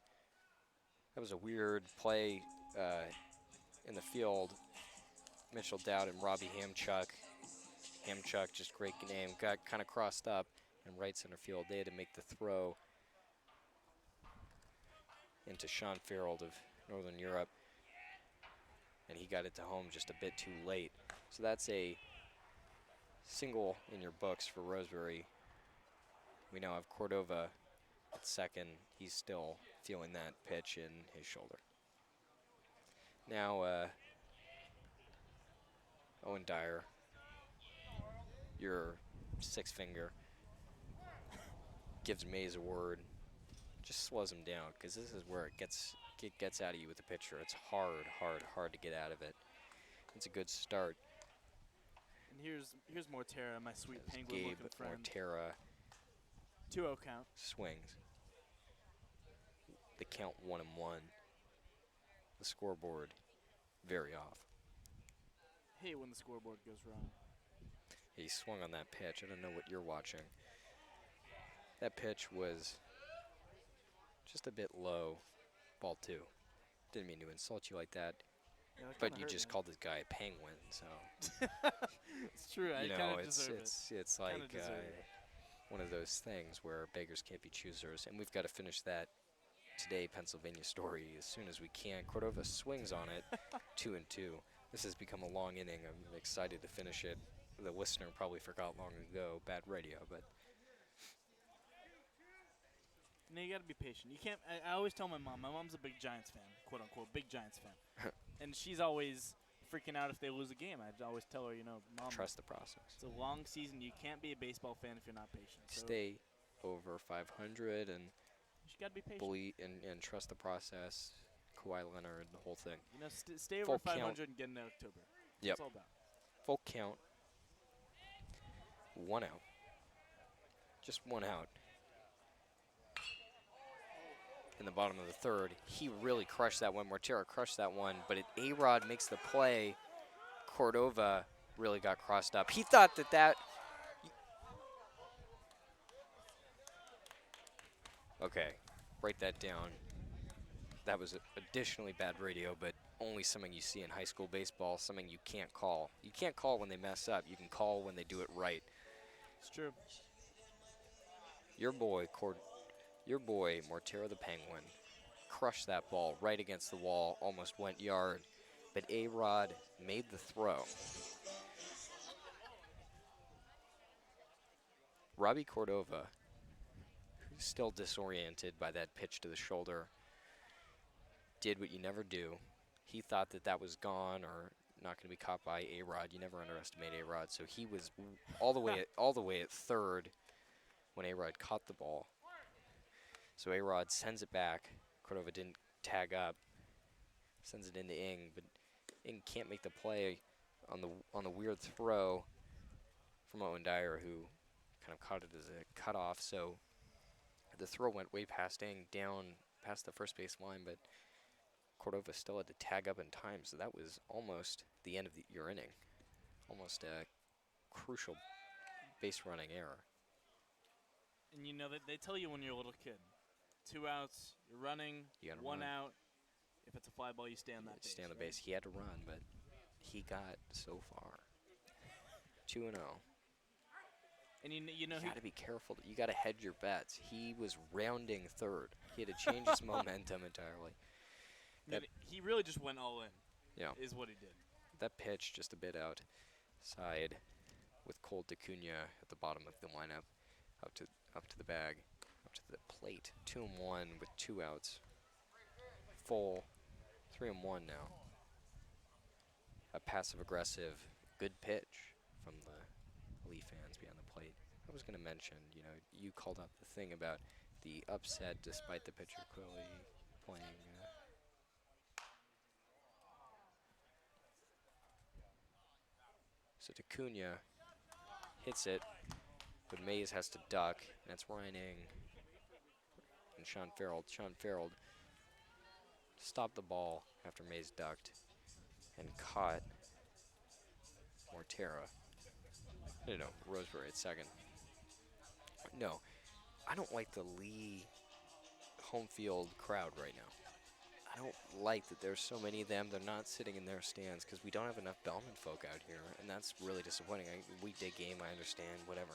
That was a weird play in the field. Mitchell Dowd and Robbie Hamchuk. Hamchuk, just great name, got kind of crossed up in right center field. They had to make the throw into Sean Farrell of Northern Europe, and he got it to home just a bit too late. So that's a single in your books for Roseberry. We now have Cordova at second. He's still feeling that pitch in his shoulder. Now, Owen Dyer, your six finger, gives Mays a word, just slows him down, because this is where it gets out of you with the pitcher. It's hard to get out of it. It's a good start. And here's Mortera, my sweet As penguin-looking Gabe friend. Mortera 2-0 count. swings. The count 1-1. The scoreboard very off. Hate when the scoreboard goes wrong. He swung on that pitch. I don't know what you're watching. That pitch was just a bit low. Ball 2. Didn't mean to insult you like that, Yeah, that but kinda you hurt, just man. called this guy a penguin, so It's true. I you kind know of deserve it. it's like deserve it. one of those things where beggars can't be choosers, and we've got to finish that today Pennsylvania story as soon as we can. Cordova swings on it, 2-2. This has become a long inning. I'm excited to finish it. The listener probably forgot long ago. Bad radio, but No, you got to be patient. You can't. I always tell my mom. My mom's a big Giants fan, quote unquote, big Giants fan, and she's always freaking out if they lose a game. I always tell her, Mom, trust the process. it's a long season. You can't be a baseball fan if you're not patient. So Stay over 500 and you got to be patient. believe and trust the process. Kawhi Leonard, the whole thing. Stay over Full 500 count. and get into October. Yep. That's all about. Full count. 1 out. Just 1 out. In the bottom of the third, he really crushed that one. Mortera crushed that one, but A-Rod makes the play. Cordova really got crossed up. He thought that. Okay, write that down. That was additionally bad radio, but only something you see in high school baseball, something you can't call. You can't call when they mess up. You can call when they do it right. It's true. Your boy, Mortera the Penguin, crushed that ball right against the wall, almost went yard, but A-Rod made the throw. Robbie Cordova, who's still disoriented by that pitch to the shoulder, did what you never do. He thought that was gone or not going to be caught by A-Rod. You never underestimate A-Rod, so he was all the way at third when A-Rod caught the ball. So A-Rod sends it back. Cordova didn't tag up. Sends it into Ing, but Ing can't make the play on the weird throw from Owen Dyer, who kind of caught it as a cutoff, so the throw went way past down past the first base line, but Cordova still had to tag up in time, so that was almost the end of your inning. Almost a crucial base running error. And you know that they tell you when you're a little kid, 2 outs, you're running, You gotta 1 run. out. If it's a fly ball, you stay on that base. Stay on the right? base. He had to run, but he got so far. 2-0. And you know You got to be careful. You got to hedge your bets. He was rounding third. He had to change his momentum entirely. he really just went all in. Yeah. Is what he did. That pitch just a bit outside with Colt Acuna at the bottom of the lineup, up to the bag, up to the plate. 2-1 with 2 outs. Full 3-1 now. A passive aggressive, good pitch from the Leigh fans behind the plate. I was going to mention, you called out the thing about the upset despite the pitcher clearly playing. So Acuna hits it, but Mays has to duck, and it's Ryan and Sean Farrell. Sean Farrell stopped the ball after Mays ducked and caught Mortera. No, Roseberry at second. No, I don't like the Leigh home field crowd right now. I don't like that there's so many of them. They're not sitting in their stands because we don't have enough Bellarmine folk out here, and that's really disappointing. Weekday game, I understand, whatever.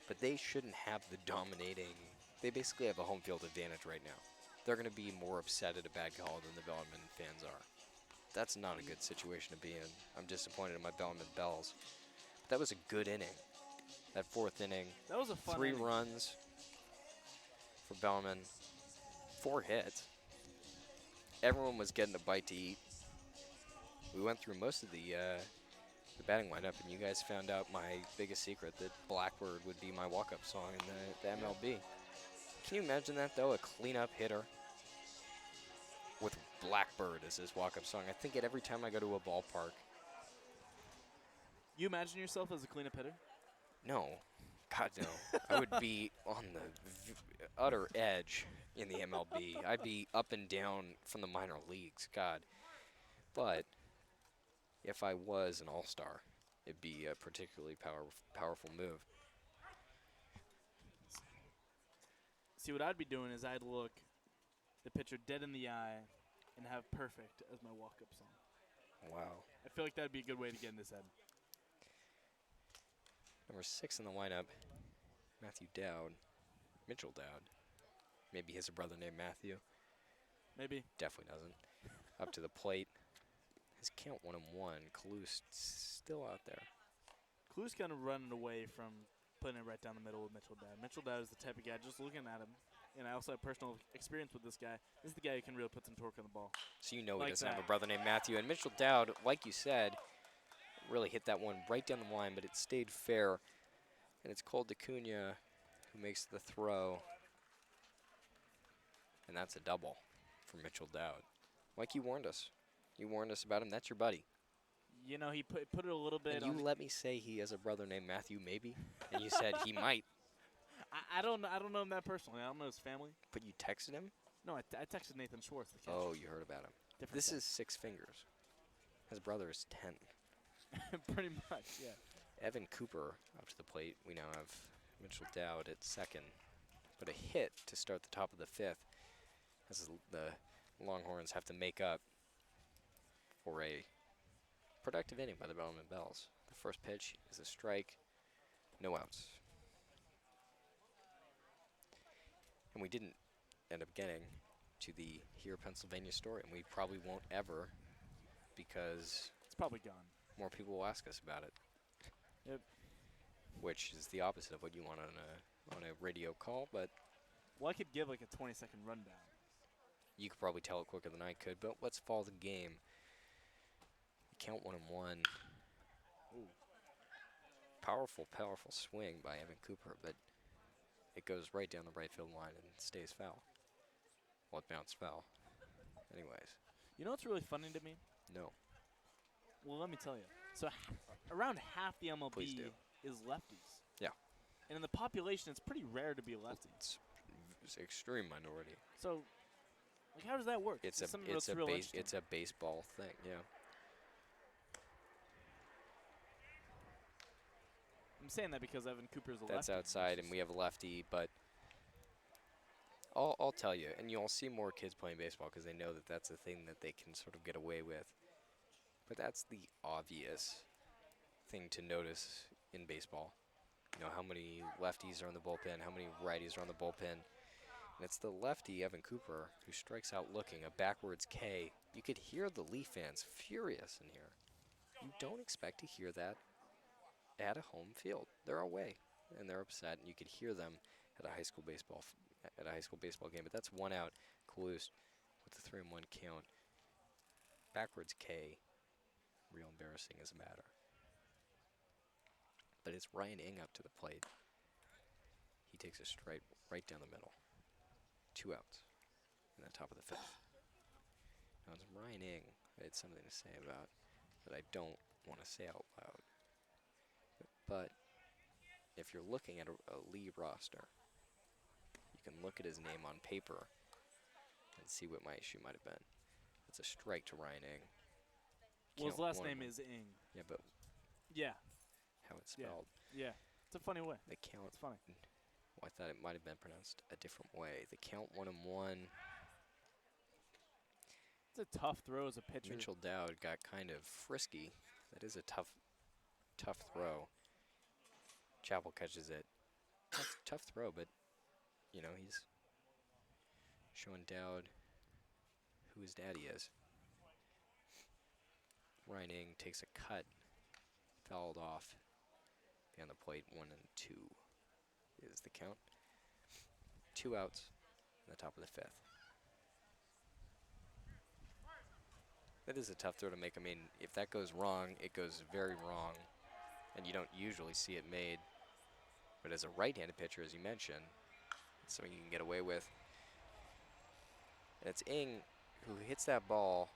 But they shouldn't have the dominating. They basically have a home field advantage right now. They're going to be more upset at a bad call than the Bellarmine fans are. That's not a good situation to be in. I'm disappointed in my Bellarmine Bells. But that was a good inning. That 4th inning. That was a fun 3 inning. runs for Bellarmine. 4 hits. Everyone was getting a bite to eat. We went through most of the batting lineup, and you guys found out my biggest secret, that Blackbird would be my walk-up song in the MLB. Can you imagine that, though? A cleanup hitter with Blackbird as his walk-up song. I think it every time I go to a ballpark. You imagine yourself as a cleanup hitter? No. God, no. I would be on the utter edge in the MLB. I'd be up and down from the minor leagues. God. But if I was an all-star, it'd be a particularly powerful move. See, what I'd be doing is I'd look the pitcher dead in the eye and have Perfect as my walk-up song. Wow. I feel like that'd be a good way to get in his head. Number 6 in the lineup, Matthew Dowd. Mitchell Dowd. Maybe he has a brother named Matthew. Maybe. Definitely doesn't. Up to the plate. His count 1-1. Kalous still out there. Clue's kind of running away from putting it right down the middle with Mitchell Dowd. Mitchell Dowd is the type of guy, just looking at him, and I also have personal experience with this guy. This is the guy who can really put some torque on the ball. So you know Like he doesn't that. have a brother named Matthew. And Mitchell Dowd, like you said, really hit that one right down the line, but it stayed fair. And it's Colt Acuna who makes the throw. And that's a double for Mitchell Dowd. Like you warned us. You warned us about him. That's your buddy. You know, he put it a little bit And on you let me say he has a brother named Matthew, maybe? And you said he might. I don't know him that personally. I don't know his family. But you texted him? No, I texted Nathan Schwartz, the catcher. Oh, you heard about him. Different This guy. is 6 fingers. His brother is 10. Pretty much, yeah. Evan Cooper up to the plate. We now have Mitchell Dowd at second. But a hit to start the top of the 5th as the Longhorns have to make up for a productive inning by the Bellarmine Bells. The first pitch is a strike, no outs. And we didn't end up getting to the Here Pennsylvania story, and we probably won't ever because It's probably gone. more people will ask us about it. Yep. Which is the opposite of what you want on a radio call, but Well, I could give like a 20-second rundown. you could probably tell it quicker than I could. But let's follow the game. Count 1-1. Ooh. Powerful swing by Evan Cooper, but it goes right down the right field line and stays foul. Well, it bounced foul. Anyways, You know what's really funny to me? no. Well, let me tell you. So around half the Please MLB do. is lefties. Yeah. And in the population, it's pretty rare to be a lefty. It's extreme minority. So, like, how does that work? It's Something that's real interesting. a baseball thing. Yeah. I'm saying that because Evan Cooper's a lefty. That's outside, and we have a lefty, but I'll tell you, and you'll see more kids playing baseball because they know that that's a thing that they can sort of get away with. But that's the obvious thing to notice in baseball. You know, how many lefties are in the bullpen, how many righties are on the bullpen. And it's the lefty, Evan Cooper, who strikes out looking, a backwards K. You could hear the Leigh fans furious in here. You don't expect to hear that at a home field. They're away, and they're upset, and you could hear them at a high school baseball game. But that's one out. Close with the 3-1 count. Backwards K. Real embarrassing as a matter. But it's Ryan Ing up to the plate. He takes a strike right down the middle. 2 outs in the top of the 5th. Now it's Ryan Ing I had something to say about that I don't want to say out loud. But if you're looking at a Leigh roster, you can look at his name on paper and see what my issue might have been. It's a strike to Ryan Ing. Well, his last name is Ing. Yeah, but yeah, how it's spelled. Yeah, it's a funny way. The count. It's funny. Well, I thought it might have been pronounced a different way. The count 1-1. It's a tough throw as a pitcher. Mitchell Dowd got kind of frisky. That is a tough throw. Chappell catches it. Tough throw, but, you know, he's showing Dowd who his daddy is. Ryan Ing takes a cut, fouled off. Behind the plate, 1-2 is the count. 2 outs in the top of the 5th. That is a tough throw to make. I mean, if that goes wrong, it goes very wrong, and you don't usually see it made. But as a right-handed pitcher, as you mentioned, it's something you can get away with. And it's Ing who hits that ball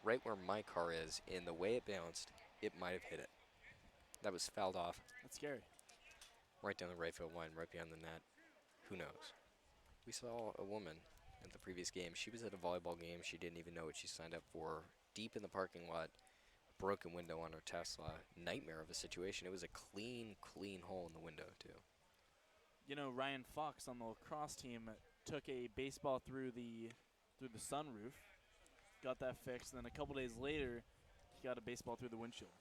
right where my car is. In the way it bounced, it might have hit it. That was fouled off. That's scary. Right down the right field line, right behind the net. Who knows? We saw a woman at the previous game. She was at a volleyball game. She didn't even know what she signed up for. Deep in the parking lot, broken window on her Tesla. Nightmare of a situation. It was a clean hole in the window, too. You know, Ryan Fox on the lacrosse team took a baseball through the sunroof, got that fixed, and then a couple days later, he got a baseball through the windshield.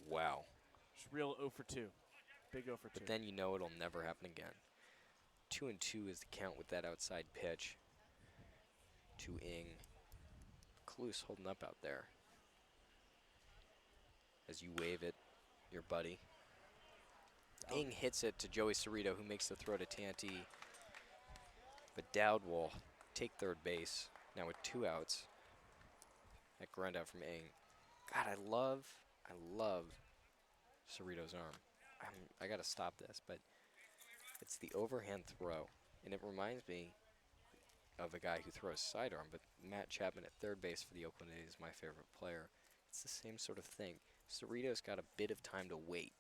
Wow. Just real 0 for 2. Big 0 for 2. But then you know it'll never happen again. 2-2 is the count with that outside pitch to Ing. Cluse holding up out there. As you wave it, your buddy. Ing hits it to Joey Cerrito, who makes the throw to Tanti. But Dowd will take third base. Now with 2 outs. That ground out from Ing. God, I love Cerrito's arm. I gotta stop this, but it's the overhand throw, and it reminds me of a guy who throws sidearm. But Matt Chapman at third base for the Oakland A's is my favorite player. It's the same sort of thing. Cerrito's got a bit of time to wait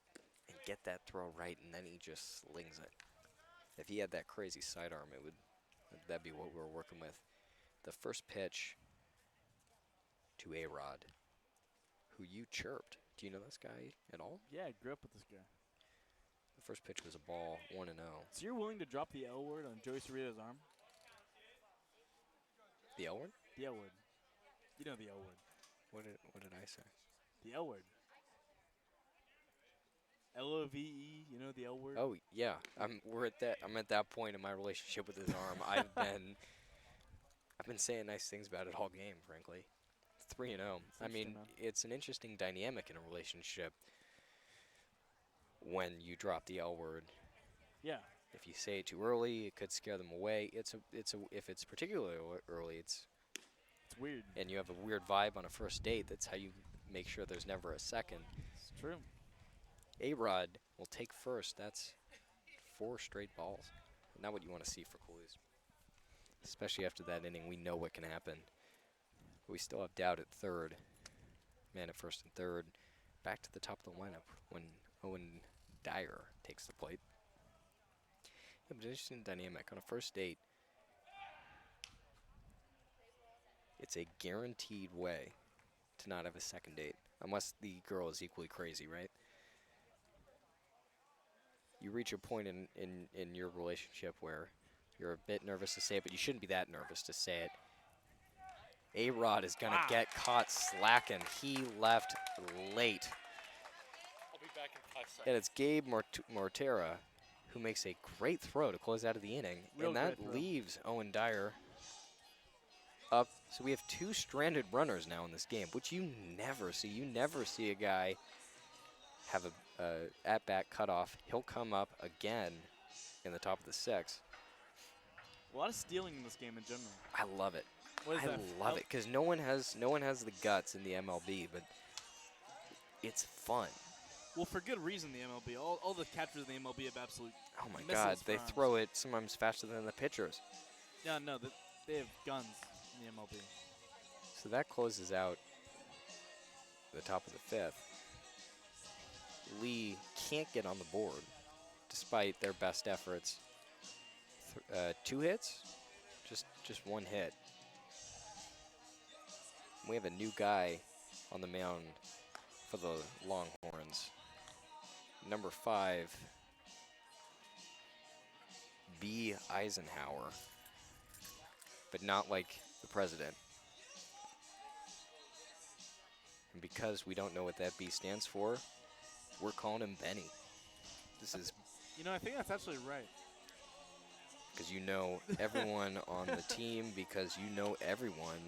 and get that throw right, and then he just slings it. If he had that crazy sidearm, that'd be what we were working with. The first pitch to A-Rod, who you chirped. Do you know this guy at all? Yeah, I grew up with this guy. The first pitch was a ball, 1-0. So you're willing to drop the L word on Joey Cerrito's arm? The L word? The L word. You know the L word. What did I say? The L word. L-O-V-E, you know the L word? Oh yeah, I'm at that point in my relationship with his arm. I've been saying nice things about it all game, frankly. 3-0. I mean, it's an interesting dynamic in a relationship when you drop the L word. Yeah. If you say it too early, it could scare them away. If it's particularly early, it's weird. And you have a weird vibe on a first date. That's how you make sure there's never a second. It's true. A-Rod will take first. That's 4 straight balls. Not what you want to see for Clues. Especially after that inning, we know what can happen. But we still have Dowd at third. Man at first and third. Back to the top of the lineup when Owen Dyer takes the plate. Yeah, but interesting dynamic. On a first date, it's a guaranteed way to not have a second date. Unless the girl is equally crazy, right? You reach a point in your relationship where you're a bit nervous to say it, but you shouldn't be that nervous to say it. A-Rod is going to get caught slacking. He left late. I'll be back in 5 seconds. And it's Gabe Mortera who makes a great throw to close out of the inning. Real and that great throw. leaves Owen Dyer up. So we have 2 stranded runners now in this game, which you never see. You never see a guy have a at-bat cutoff. He'll come up again in the top of the 6th. A lot of stealing in this game in general. I love it. What is I that? love it because no one has the guts in the MLB, but it's fun. Well, for good reason, the MLB. All the catchers in the MLB have absolute Oh my missiles God, for they arms. throw it sometimes faster than the pitchers. Yeah, no, they have guns in the MLB. So that closes out the top of the 5th. Leigh can't get on the board despite their best efforts. 2 hits? Just 1 hit. We have a new guy on the mound for the Longhorns. Number 5, B. Eisenhower. But not like the president. And because we don't know what that B stands for, we're calling him Benny. This is You know, I think that's actually right. because you know everyone on the team, because you know everyone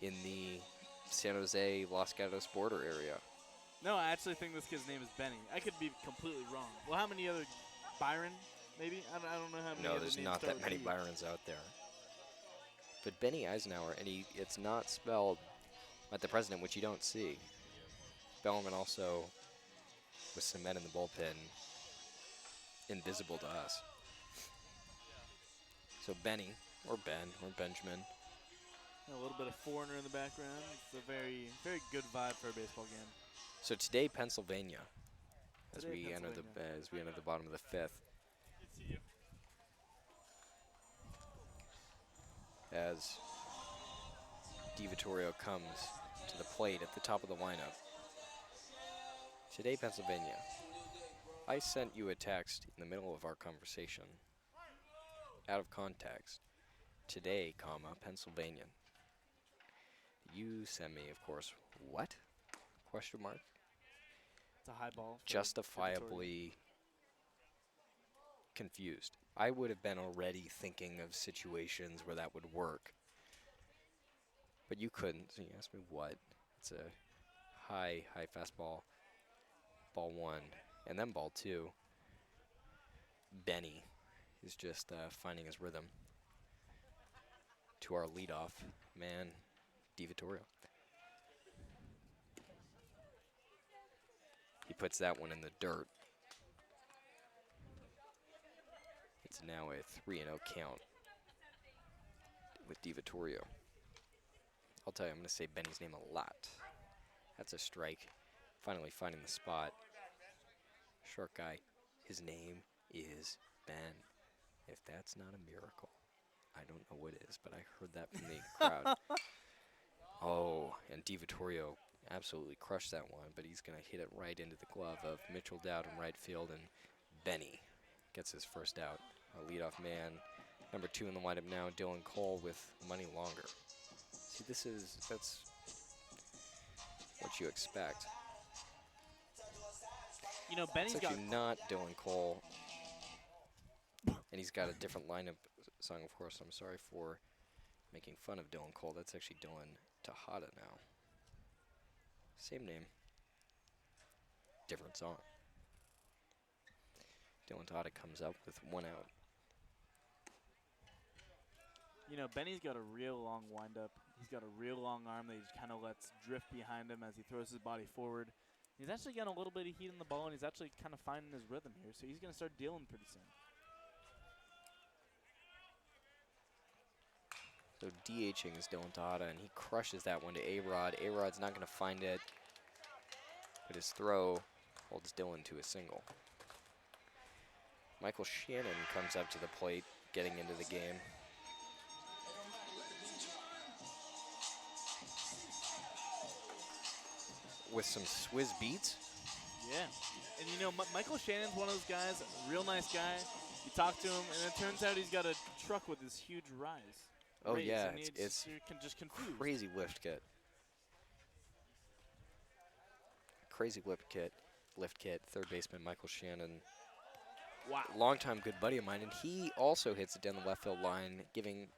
in the San Jose, Los Gatos border area. No, I actually think this kid's name is Benny. I could be completely wrong. Well, how many other Byron? Maybe I don't know how many. No, other there's names not start that with many B. Byrons out there. But Benny Eisenhower, and it's not spelled like the president, which you don't see. Bellarmine also, with some men in the bullpen, invisible to us. So Benny, or Ben, or Benjamin. A little bit of foreigner in the background. It's a very, very good vibe for a baseball game. So today, Pennsylvania, as Today, we enter Pennsylvania. the bottom of the 5th. As DiVittorio comes to the plate at the top of the lineup. Today, Pennsylvania. I sent you a text in the middle of our conversation, out of context. Today, comma, Pennsylvania. You sent me, of course, what? Question mark. It's a high ball. for Justifiably confused. I would have been already thinking of situations where that would work. But you couldn't, so you asked me what. It's a high fastball, ball 1, and then ball 2. Benny is just finding his rhythm to our leadoff man, DiVittorio. He puts that one in the dirt. It's now a 3-0 count with DiVittorio. I'll tell you, I'm going to say Benny's name a lot. That's a strike. Finally finding the spot. Short guy. His name is Ben. If that's not a miracle, I don't know what is, but I heard that from the crowd. Oh, and DiVittorio absolutely crushed that one, but he's going to hit it right into the glove of Mitchell Dowd in right field, and Benny gets his first out. Our leadoff man, number 2 in the lineup now, Dylan Cole with money longer. See, that's what you expect. You know, Benny's It's got. actually not Dylan Cole, and he's got a different lineup song, of course. I'm sorry for making fun of Dylan Cole. That's actually Dylan Tejada now. Same name, different song. Dylan Tejada comes up with 1 out. You know, Benny's got a real long windup. He's got a real long arm that he just kind of lets drift behind him as he throws his body forward. He's actually getting a little bit of heat in the ball, and he's actually kind of finding his rhythm here. So he's going to start dealing pretty soon. So DHing is Dylan Tejada, and he crushes that one to A-Rod. A-Rod's not going to find it, but his throw holds Dylan to a single. Michael Shannon comes up to the plate, getting into the game. With some Swizz beats. Yeah. And you know, Michael Shannon's one of those guys, a real nice guy. You talk to him, and it turns out he's got a truck with this huge rise. Oh, raise, yeah, and it's you can just confused. crazy lift kit. Crazy lift kit, third baseman Michael Shannon. Wow. Longtime good buddy of mine, and he also hits it down the left field line, giving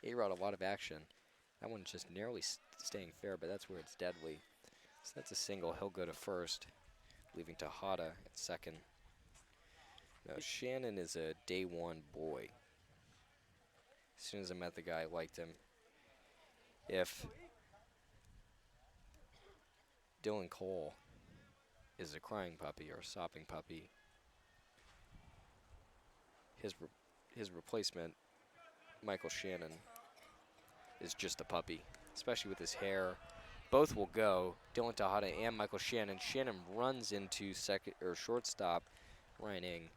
A-Rod a lot of action. That one's just narrowly staying fair, but that's where it's deadly. So that's a single. He'll go to first, leaving Tejada at second. Now, Shannon is a day one boy. As soon as I met the guy, I liked him. If Dylan Cole is a crying puppy or a sopping puppy, his replacement, Michael Shannon, is just a puppy, especially with his hair. Both will go, Dylan Tejada and Michael Shannon. Shannon runs into second or shortstop, Ryan Ing,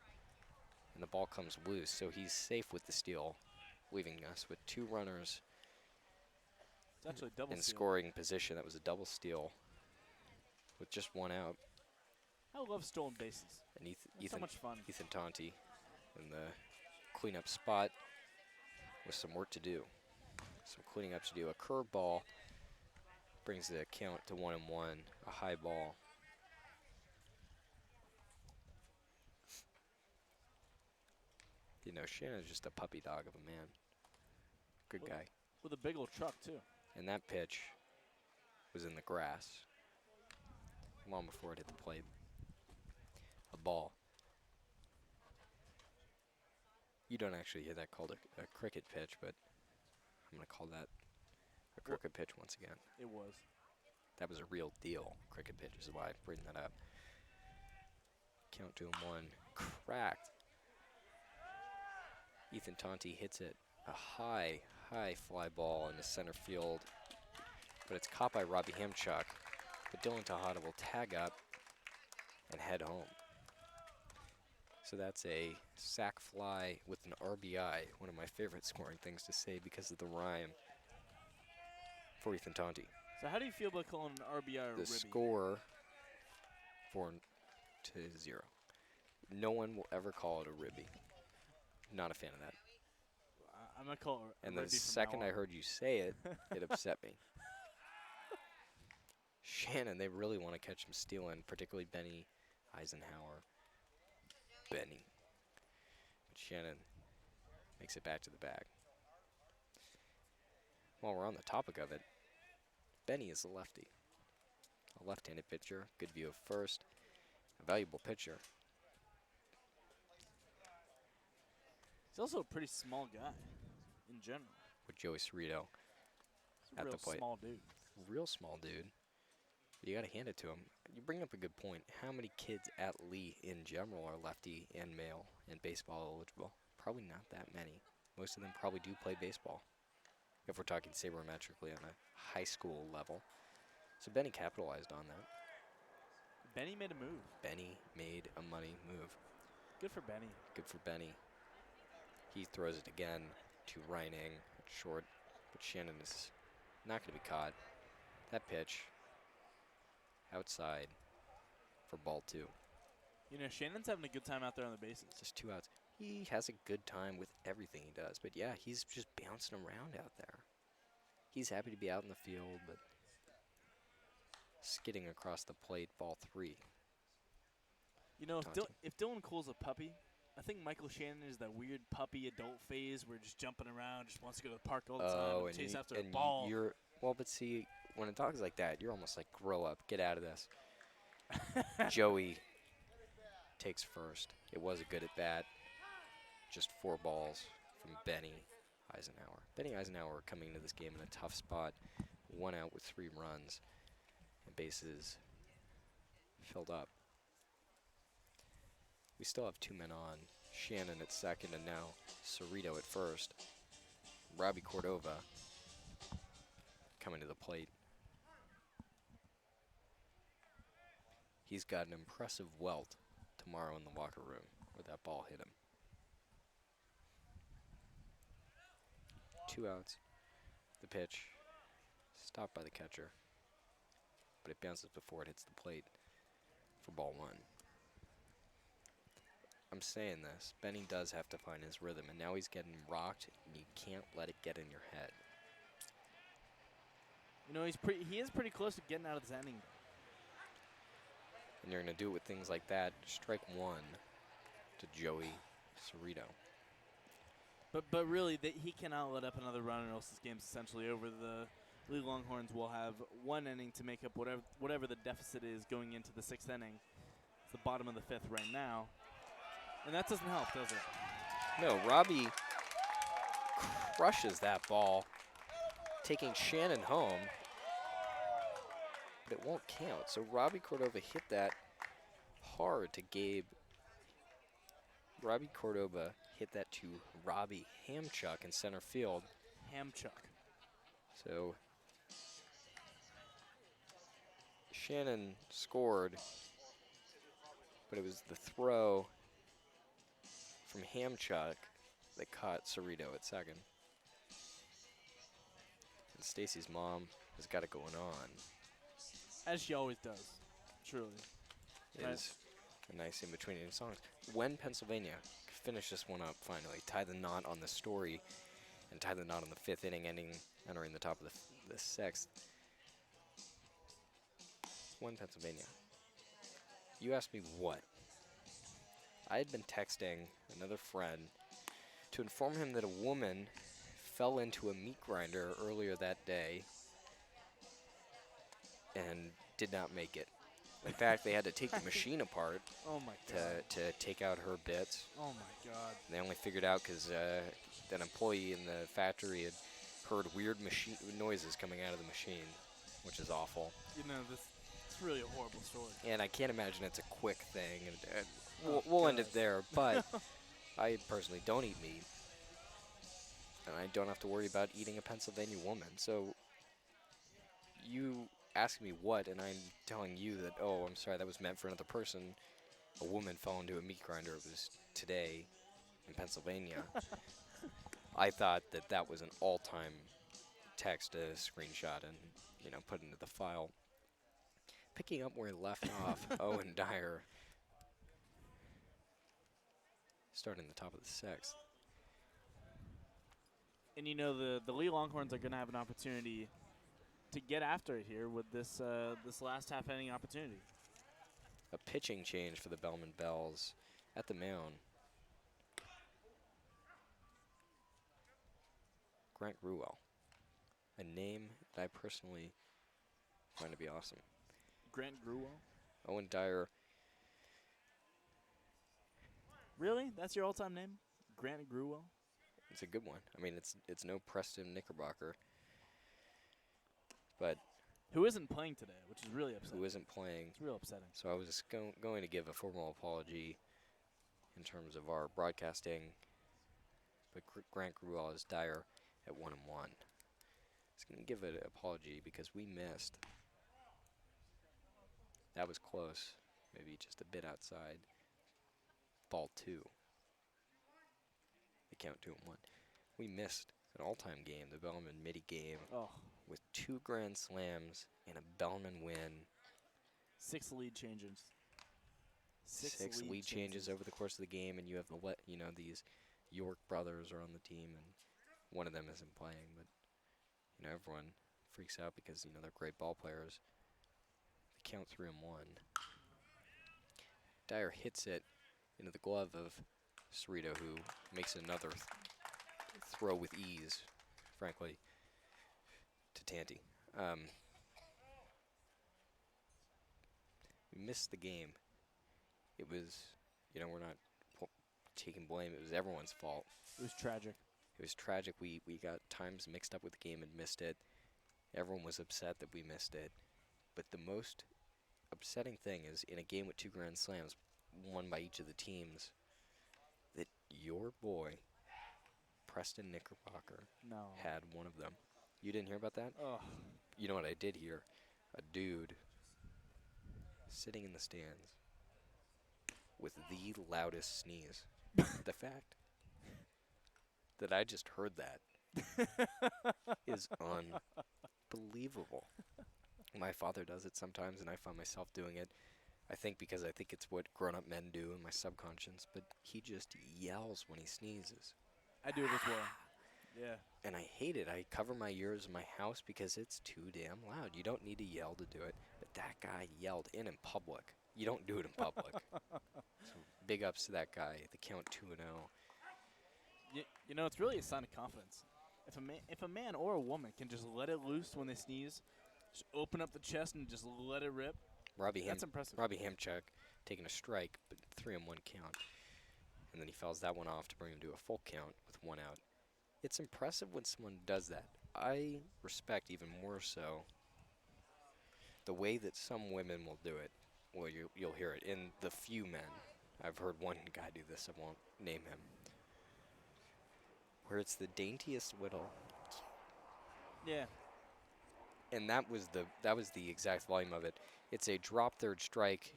and the ball comes loose, so he's safe with the steal, leaving us with two runners It's actually a double in steal. scoring position. That was a double steal with just one out. I love stolen bases. And It's so much fun. Ethan Tonti in the cleanup spot with some work to do. Some cleaning up to do. A curveball brings the count to 1-1. A high ball. You know, Shannon's just a puppy dog of a man. Good guy. With a big old truck, too. And that pitch was in the grass long before it hit the plate. A ball. You don't actually hear that called a cricket pitch, but I'm going to call that a cricket pitch once again. It was. That was a real deal. Cricket pitch is why I bring that up. Count to him one. Cracked. Ethan Tonti hits it. A high fly ball into center field. But it's caught by Robbie Hamchuk. But Dylan Tejada will tag up and head home. So that's a sac fly with an RBI. One of my favorite scoring things to say because of the rhyme for Ethan Tonti. So how do you feel about calling an RBI a The ribby? score 4-0. No one will ever call it a ribby. Not a fan of that. I'm going to call it a And ribby the from second now I on. heard you say it, it upset me. Shannon, they really want to catch him stealing, particularly Benny Eisenhower. Benny. But Shannon makes it back to the bag. While we're on the topic of it, Benny is a lefty. A left-handed pitcher, good view of first, a valuable pitcher. He's also a pretty small guy in general. With Joey Cerrito He's a at real the plate. small dude. Real small dude. You got to hand it to him. You bring up a good point. How many kids at Leigh in general are lefty and male and baseball eligible? Probably not that many. Most of them probably do play baseball, if we're talking sabermetrically on a high school level. So Benny capitalized on that. Benny made a move. Benny made a money move. Good for Benny. Good for Benny. He throws it again to Ryan Ing at short, but Shannon is not going to be caught. That pitch outside for ball two. You know, Shannon's having a good time out there on the bases. Just 2 outs. He has a good time with everything he does, but yeah, he's just bouncing around out there. He's happy to be out in the field, but skidding across the plate, ball three. You know, Tonti. if Dylan Cole's a puppy, I think Michael Shannon is that weird puppy adult phase where just jumping around, just wants to go to the park all the time and chase after a ball. Well, but see, when a dog's like that, you're almost like, grow up, get out of this. Joey takes first. It was a good at bat. Just 4 balls from Benny Eisenhower. Benny Eisenhower coming into this game in a tough spot. 1 out with 3 runs. And bases filled up. We still have 2 men on. Shannon at second and now Cerrito at first. Robbie Cordova coming to the plate. He's got an impressive welt tomorrow in the locker room where that ball hit him. 2 outs. The pitch stopped by the catcher, but it bounces before it hits the plate for ball 1. I'm saying this. Benny does have to find his rhythm, and now he's getting rocked, and you can't let it get in your head. You know, he is pretty close to getting out of this inning. And you're going to do it with things like that. Strike 1 to Joey Cerrito. But really, he cannot let up another run, or else this game's essentially over. The Leigh Longhorns will have 1 inning to make up whatever the deficit is going into the 6th inning. It's the bottom of the 5th right now. And that doesn't help, does it? No, Robbie crushes that ball, taking Shannon home, but it won't count. So Robbie Cordova hit that hard to Gabe. Robbie Cordova hit that to Robbie Hamchuck in center field. Hamchuck. So Shannon scored, but it was the throw from Hamchuck that caught Cerrito at second. And Stacy's mom has got it going on. As she always does, truly. It is a nice in-between songs. When Pennsylvania finish this one up finally, tie the knot on the story, and tie the knot on the 5th inning, entering the top of the 6th. When Pennsylvania. You asked me what? I had been texting another friend to inform him that a woman fell into a meat grinder earlier that day and did not make it. In fact, they had to take the machine apart Oh my God. to take out her bits. Oh my God. And they only figured out because an employee in the factory had heard weird machine noises coming out of the machine, which is awful. You know, it's really a horrible story. And I can't imagine it's a quick thing. And we'll end it there. But I personally don't eat meat, and I don't have to worry about eating a Pennsylvania woman. So you ask me what, and I'm telling you that, oh, I'm sorry, that was meant for another person. A woman fell into a meat grinder. It was today in Pennsylvania. I thought that was an all-time text, a screenshot, and put into the file. Picking up where he left off, Owen Dyer, starting the top of the 6th. And the Leigh Longhorns are going to have an opportunity to get after it here with this last half inning opportunity. A pitching change for the Bellarmine Bells at the mound. Grant Gruwell, a name that I personally find to be awesome. Grant Gruwell? Owen Dyer. Really? That's your all-time name? Grant Gruwell? It's a good one. I mean, it's no Preston Knickerbocker, but who isn't playing today, which is really upsetting. Who isn't playing. It's real upsetting. So I was going to give a formal apology in terms of our broadcasting, but Grant Gruwell is Dyer at 1-1. I was going to give an apology because we missed. That was close, maybe just a bit outside. Ball 2. The count 2-1. We missed an all-time game, the Bellarmine Midi game, with 2 grand slams and a Bellarmine win. 6 lead changes. 6 lead changes over the course of the game, and you have these York brothers are on the team, and one of them isn't playing, but everyone freaks out because they're great ball players. The count 3-1. Dyer hits it into the glove of Cerrito, who makes another throw with ease, frankly, to Tanti. We missed the game. It was, we're not taking blame. It was everyone's fault. It was tragic. It was tragic. We got times mixed up with the game and missed it. Everyone was upset that we missed it. But the most upsetting thing is, in a game with 2 grand slams, won by each of the teams, that your boy, Preston Knickerbocker, had one of them. You didn't hear about that? You know what I did hear? A dude sitting in the stands with the loudest sneeze. The fact that I just heard that is unbelievable. My father does it sometimes, and I find myself doing it. I think because I think it's what grown-up men do in my subconscious, but he just yells when he sneezes. I do it as well. Yeah. And I hate it. I cover my ears in my house because it's too damn loud. You don't need to yell to do it. But that guy yelled in public. You don't do it in public. So big ups to that guy. The count 2-0. You know, it's really a sign of confidence. If a man or a woman can just let it loose when they sneeze, just open up the chest and just let it rip, that's impressive. Robbie Hamchuk taking a strike, but 3-1 count. And then he fouls that one off to bring him to a full count with 1 out. It's impressive when someone does that. I respect even more so the way that some women will do it. Well, you'll hear it in the few men. I've heard one guy do this. I won't name him. Where it's the daintiest whittle. Yeah. And that was the exact volume of it. It's a drop third strike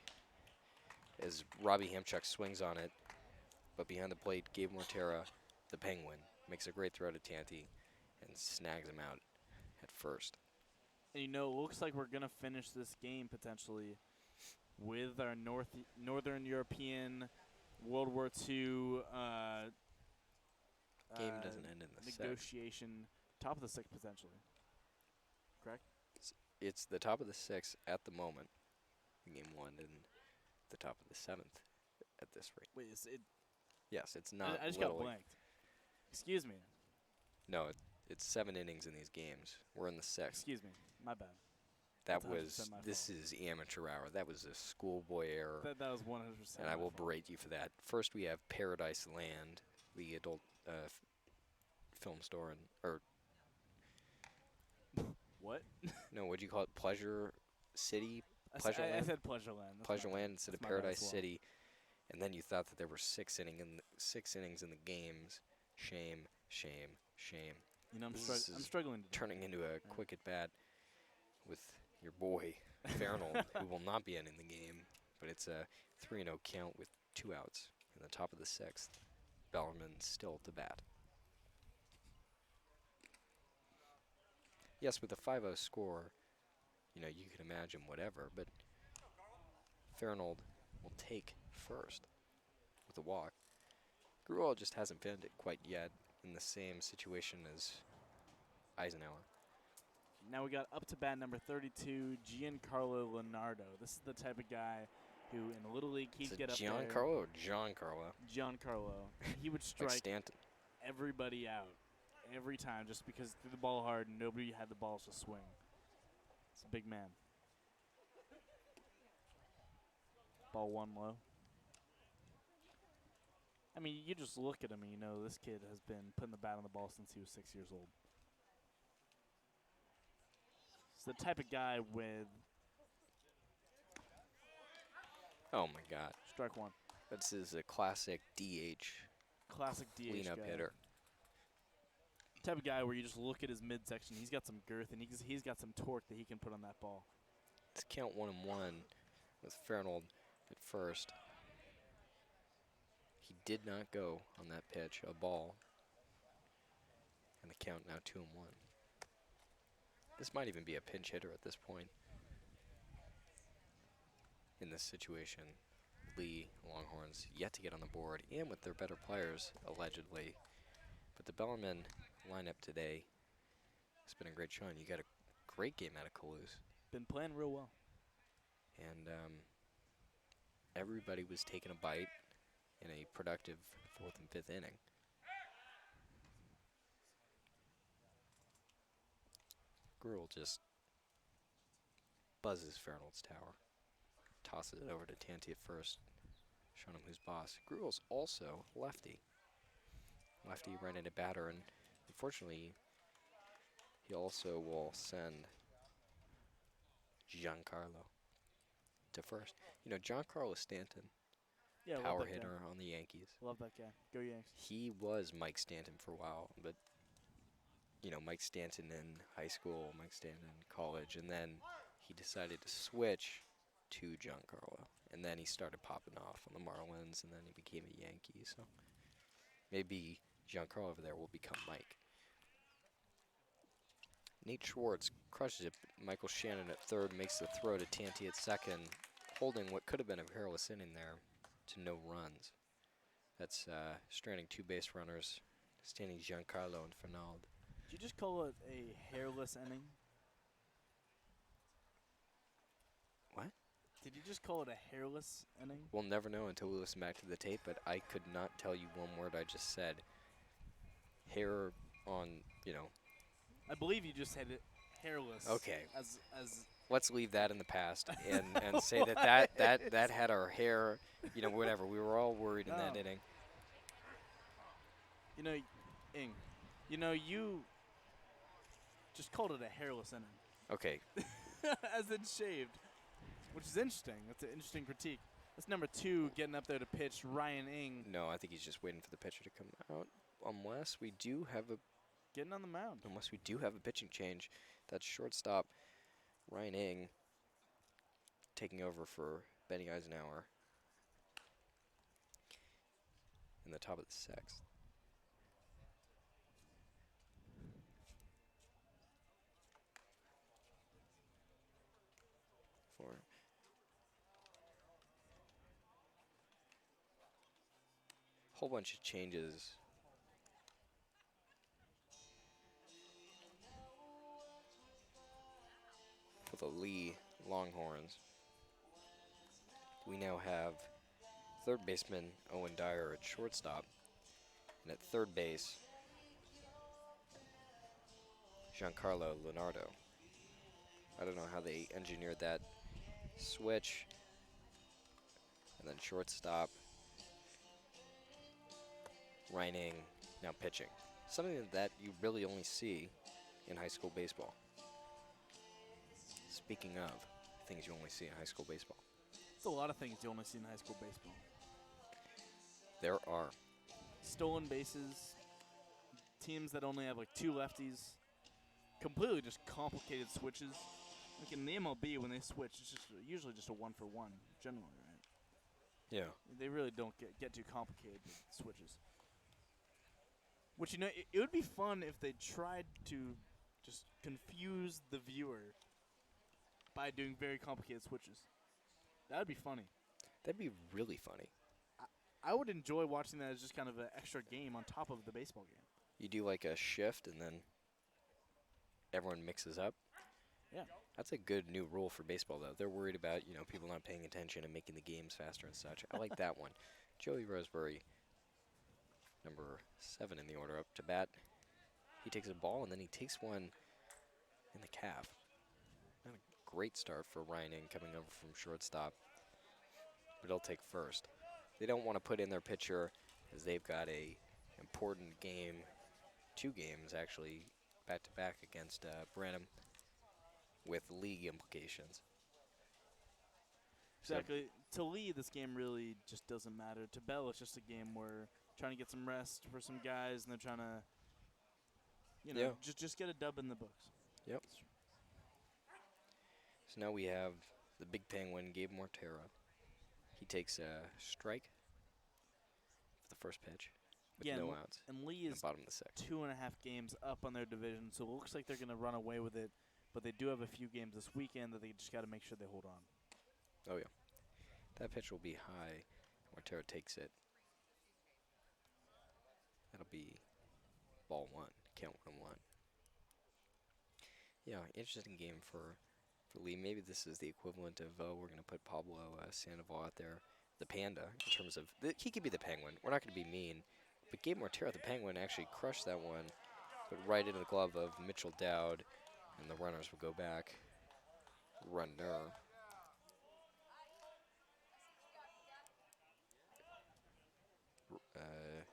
as Robbie Hamchuk swings on it, but behind the plate, Gabe Mortera, the Penguin, makes a great throw to Tanti and snags him out at first. And you know, it looks like we're gonna finish this game potentially with our Northern European World War II Game doesn't end in the sixth. negotiation, top of the sixth potentially. Correct? It's the top of the sixth at the moment, game 1, and the top of the 7th at this rate. Wait, is it? Yes, it's not. I just got blanked. Excuse me. No, it's 7 innings in these games. We're in the 6th. Excuse me. My bad. This is amateur hour. That was a schoolboy error. That was 100%. And I will berate you for that. First, we have Paradise Land, the adult film store, or what? No, what'd you call it? Pleasure City? I Pleasureland? said Pleasureland. Pleasureland instead of that's my bad Paradise as well. City. And then you thought that there were 6 innings in the games. Shame, shame, shame. You know, I'm This is struggling to turning into a quick at bat with your boy Farnold, who will not be ending the game. But it's a 3-0 count with 2 outs in the top of the 6th. Bellarmine still at the bat. Yes, with a 5-0 score, you can imagine whatever, but Farnold will take first with a walk. Gruel just hasn't found it quite yet, in the same situation as Eisenhower. Now we got up to bat number 32, Giancarlo Leonardo. This is the type of guy who in the Little League he'd get up there. Giancarlo or Giancarlo? Giancarlo. He would strike Like Stanton. everybody out every time just because he threw the ball hard and nobody had the balls to swing. It's a big man. Ball 1 low. I mean, you just look at him and you know this kid has been putting the bat on the ball since he was 6 years old. He's the type of guy with... Oh, my God. Strike 1. This is a classic DH. Classic DH cleanup guy. hitter. Type of guy where you just look at his midsection. He's got some girth and he's got some torque that he can put on that ball. It's count 1-1 with Farnold at first. He did not go on that pitch, a ball. And the count now 2-1. This might even be a pinch hitter at this point. In this situation, Leigh, Longhorns, yet to get on the board, and with their better players, allegedly. But the Bellarmine lineup today has been a great showing. You got a great game out of Toulouse. Been playing real well. And everybody was taking a bite in a productive 4th and 5th inning. Gruel just buzzes Farnold's tower. Tosses it over to Tanti at first, showing him who's boss. Gruel's also lefty. Lefty right-handed batter, and unfortunately, he also will send Giancarlo to first. Giancarlo Stanton, Yeah, power hitter on the Yankees. Love that guy. Go Yanks. He was Mike Stanton for a while, but Mike Stanton in high school, Mike Stanton in college, and then he decided to switch to Giancarlo, and then he started popping off on the Marlins, and then he became a Yankee. So maybe Giancarlo over there will become Mike. Nate Schwartz crushes it. Michael Shannon at third makes the throw to Tanti at second, holding what could have been a perilous inning there to no runs. That's stranding 2 base runners, standing Giancarlo and Fernald. Did you just call it a hairless inning? What? Did you just call it a hairless inning? We'll never know until we listen back to the tape, but I could not tell you one word I just said. Hair on, I believe you just said it hairless. Okay. As Let's leave that in the past and say that had our hair, whatever. We were all worried in that inning. Ing, you just called it a hairless inning. Okay. As in shaved, which is interesting. That's an interesting critique. That's number 2 getting up there to pitch, Ryan Ing. No, I think he's just waiting for the pitcher to come out. Unless we do have a pitching change. That's shortstop Ryan Ing taking over for Benny Eisenhower in the top of the 6th. Whole bunch of changes. For the Leigh Longhorns. We now have third baseman Owen Dyer at shortstop. And at third base, Giancarlo Leonardo. I don't know how they engineered that switch. And then shortstop, Ryan Ing now pitching. Something that you really only see in high school baseball. Speaking of things you only see in high school baseball. It's a lot of things you only see in high school baseball. There are. Stolen bases, teams that only have like 2 lefties, completely just complicated switches. Like in the MLB, when they switch, it's just usually just a 1-for-1, generally, right? Yeah. They really don't get too complicated with switches. Which, it would be fun if they tried to just confuse the viewer by doing very complicated switches. That would be funny. That'd be really funny. I would enjoy watching that as just kind of an extra game on top of the baseball game. You do like a shift and then everyone mixes up. Yeah. That's a good new rule for baseball, though. They're worried about, people not paying attention and making the games faster and such. I like that one. Joey Roseberry, number 7 in the order, up to bat. He takes a ball and then he takes one in the calf. Not a great start for Ryan Ing coming over from shortstop, but he'll take first. They don't want to put in their pitcher as they've got a important game, 2 games actually, back-to-back against Branham with league implications. Exactly. To Leigh, this game really just doesn't matter. To Bell, it's just a game where trying to get some rest for some guys, and they're trying to, just get a dub in the books. Yep. So now we have the big penguin, Gabe Mortera. He takes a strike for the first pitch with no outs. And Leigh is bottom of the 6th. 2.5 games up on their division, so it looks like they're going to run away with it. But they do have a few games this weekend that they just got to make sure they hold on. Oh, yeah. That pitch will be high. Mortera takes it. That'll be ball 1. Count 1-1. Yeah, interesting game for Leigh. Maybe this is the equivalent of we're going to put Pablo Sandoval out there, the Panda, in terms of he could be the Penguin. We're not going to be mean, but Gabe Mortera, the Penguin, actually crushed that one, but right into the glove of Mitchell Dowd, and the runners will go back. Runner.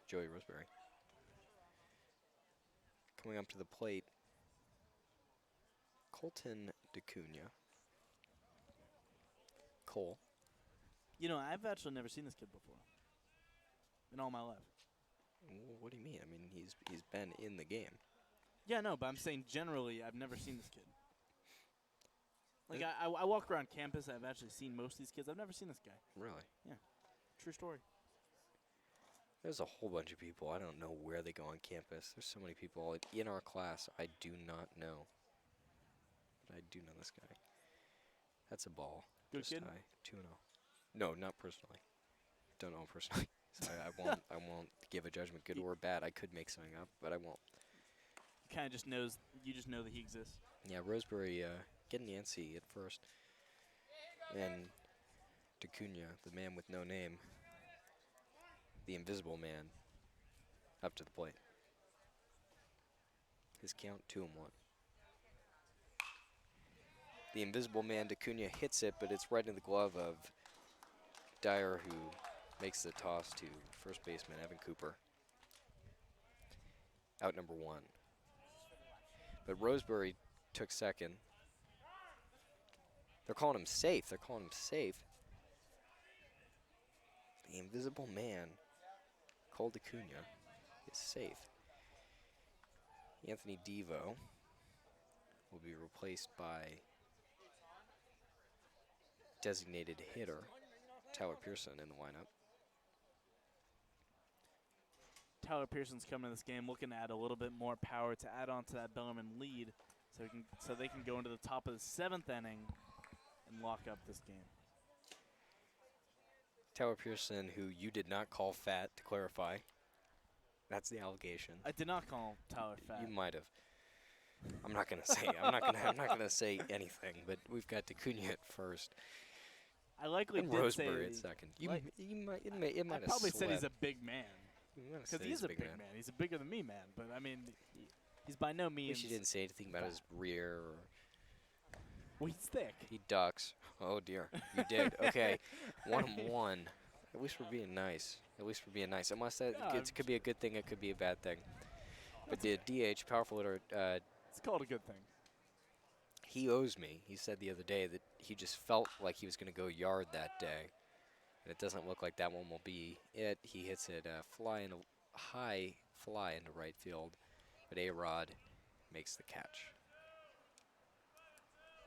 Joey Roseberry. Coming up to the plate, Colton DeCunha. Cole. I've actually never seen this kid before in all my life. What do you mean? I mean, he's been in the game. Yeah, no, but I'm saying generally I've never seen this kid. Like, I walk around campus, I've actually seen most of these kids. I've never seen this guy. Really? Yeah. True story. There's a whole bunch of people. I don't know where they go on campus. There's so many people in our class I do not know. I do know this guy. That's a ball. Good Just kid? high. 2-0. No, not personally. Don't know him personally. So I won't. I won't give a judgment, good or bad. I could make something up, but I won't. Kind of just knows. You just know that he exists. Yeah, Roseberry getting antsy at first, and Acuna, the man with no name, the invisible man, up to the plate. His count 2-1. The invisible man, Acuna, hits it, but it's right in the glove of Dyer, who makes the toss to first baseman Evan Cooper. Out number 1. But Roseberry took second. They're calling him safe. They're calling him safe. The invisible man, called Acuna, is safe. Anthony Devo will be replaced by designated hitter Tyler Pearson in the lineup. Tyler Pearson's coming in this game looking to add a little bit more power to add on to that Bellarmine lead, so they can go into the top of the 7th inning and lock up this game. Tyler Pearson, who you did not call fat, to clarify. That's the allegation. I did not call Tyler fat. You might have. I'm not gonna say. I'm not gonna say anything. But we've got Acuna at first. I likely and did Roseberry say at second. like- You might. It might I have probably said he's slipped. a big man You might have because said he is a big man. He's a bigger than me man, but I mean, he's by no At means. least you didn't say anything about his rear. Or Well, he's thick. he ducks. Oh dear, you did. Okay, 1-1. At least we're being nice. At least we're being nice. Unless that Yeah, it could be a good thing, it could be a bad thing. But the DH, powerful hitter, It's called a good thing. he owes me. He said the other day that he just felt like he was going to go yard that day. And it doesn't look like that one will be it. He hits it high fly into right field. But A-Rod makes the catch.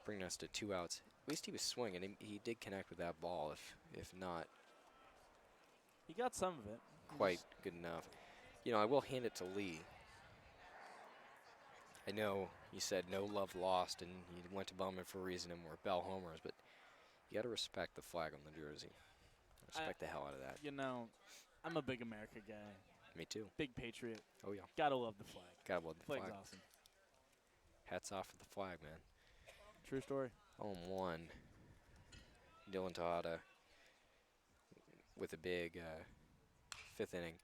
Bringing us to 2 outs. At least he was swinging. He did connect with that ball, if not He got some of it. quite good enough. You know, I will hand it to Leigh. I know you said no love lost, and you went to Bowman for a reason and were Bell homers, but you got to respect the flag on the jersey. Respect the hell out of that. You know, I'm a big America guy. Me too. Big patriot. Oh yeah. Gotta love the flag. Gotta love the Flag's flag. awesome. Hats off to the flag, man. True story. 0-1. Dylan Tejada with a big 5th inning.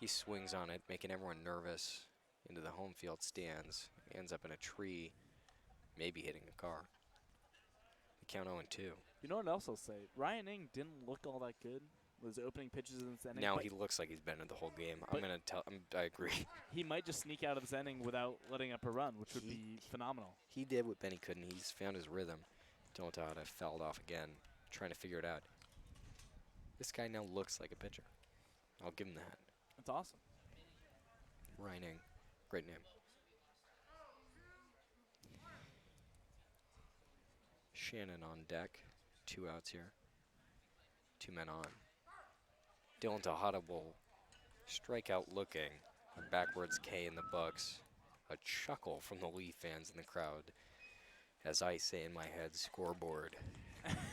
He swings on it, making everyone nervous into the home field stands. Ends up in a tree, maybe hitting a car. The count 0-2. You know what else I'll say? Ryan Ing didn't look all that good with his opening pitches in this inning. Now but he looks like he's been in the whole game. but I agree. he might just sneak out of this inning without letting up a run, which would be phenomenal. He did what Benny couldn't. He's found his rhythm. Dylan Tejada fell off again, trying to figure it out. This guy now looks like a pitcher. I'll give him that. That's awesome. Ryan Ing. Great name. Shannon on deck. 2 outs here. 2 men on. Dylan Tejada will strike out looking. A backwards K in the books. A chuckle from the Leigh fans in the crowd. As I say in my head, scoreboard.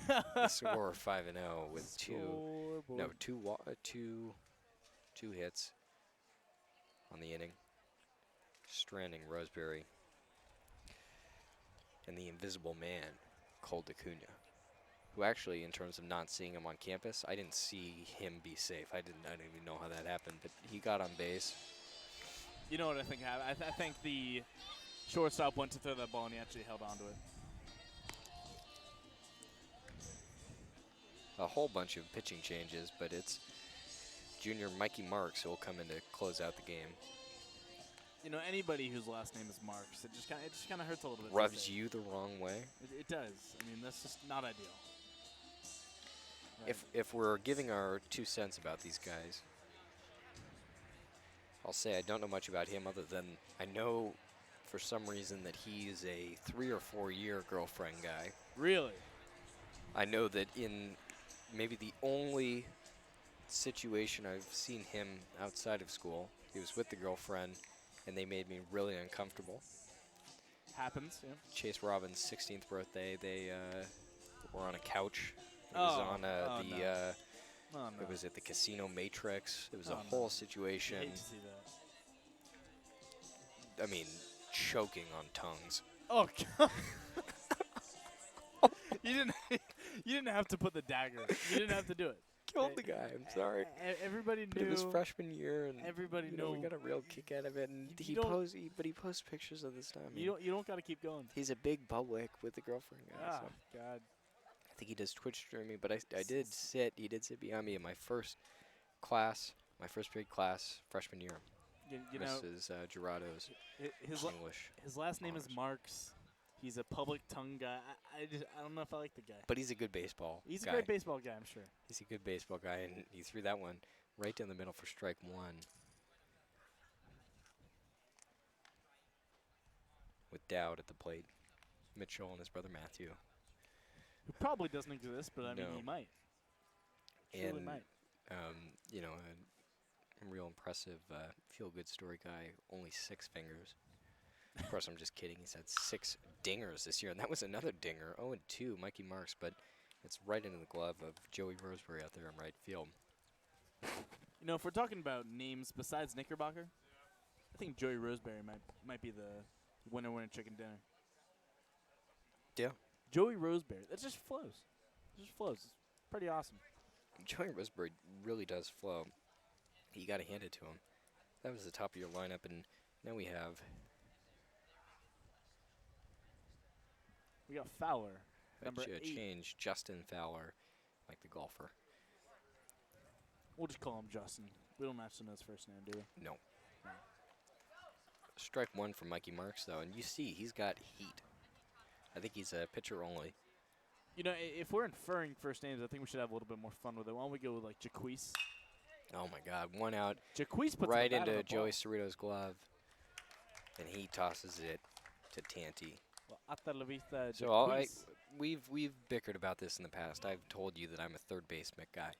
The score 5-0 with two hits on the inning. Stranding Roseberry. And the invisible man, Cole Acuna, who actually, in terms of not seeing him on campus, I didn't see him be safe. I didn't even know how that happened, but he got on base. You know what I think happened? I think the shortstop went to throw that ball and he actually held on to it. A whole bunch of pitching changes, but it's junior Mikey Marks who will come in to close out the game. You know, anybody whose last name is Marks, it just kind of hurts a little bit. Rubs you the wrong way. It does. I mean, that's just not ideal. Right. If we're giving our 2 cents about these guys, I'll say I don't know much about him other than I know for some reason that he's a 3 or 4 year girlfriend guy. Really? I know that in maybe the only situation I've seen him outside of school, he was with the girlfriend, and they made me really uncomfortable. Happens. Yeah. Chase Robin's 16th birthday. They were on a couch. It was on no. Oh no. it was at the Casino Matrix. It was a Oh, whole no. situation. You hate to see that. I mean, choking on tongues. Oh God. you didn't. You didn't have to put the dagger. You didn't have to do it. Killed the guy. I'm sorry. Everybody But knew. it was freshman year, and Everybody you know, we knew. got a real kick out of it. And You don't- but he posts pictures of this time. You don't got to keep going. He's a big public with the girlfriend guy. Ah, So God. I think he does Twitch streaming, but he did sit behind me in my first class, my first period class, freshman year. You know, Mrs. Gerardo's English. his last name is honors. Marks. He's a public tongue guy. I don't know if I like the guy. But he's a good baseball He's guy. a great baseball guy, I'm sure. He's a good baseball guy, and he threw that one right down the middle for strike one. With Dowd at the plate. Mitchell and his brother Matthew. Who probably doesn't exist, but I mean, No. he might. Surely And, might. you know, a real impressive feel-good story guy, only 6 fingers. Of course, I'm just kidding. He's had 6 dingers this year, and that was another dinger. 0-2, Mikey Marks, but it's right into the glove of Joey Roseberry out there in right field. You know, if we're talking about names besides Knickerbocker, I think Joey Roseberry might be the winner chicken dinner. Yeah. Joey Roseberry. That just flows. It just flows. It's pretty awesome. Joey Roseberry really does flow. You got to hand it to him. That was the top of your lineup, and now we have We got Fowler, number a 8. change. Justin Fowler, like the golfer. We'll just call him Justin. We don't actually know his first name, do we? No. Strike one for Mikey Marks, though, and you see he's got heat. I think he's a pitcher only. You know, if we're inferring first names, I think we should have a little bit more fun with it. Why don't we go with, like, Jaquise? Oh, my God. One out Jaquise puts right the bat on into the ball. Joey Cerrito's glove, and he tosses it to Tanti. Well, hasta la vista, So Jaquise. we've bickered about this in the past. I've told you that I'm a third baseman guy.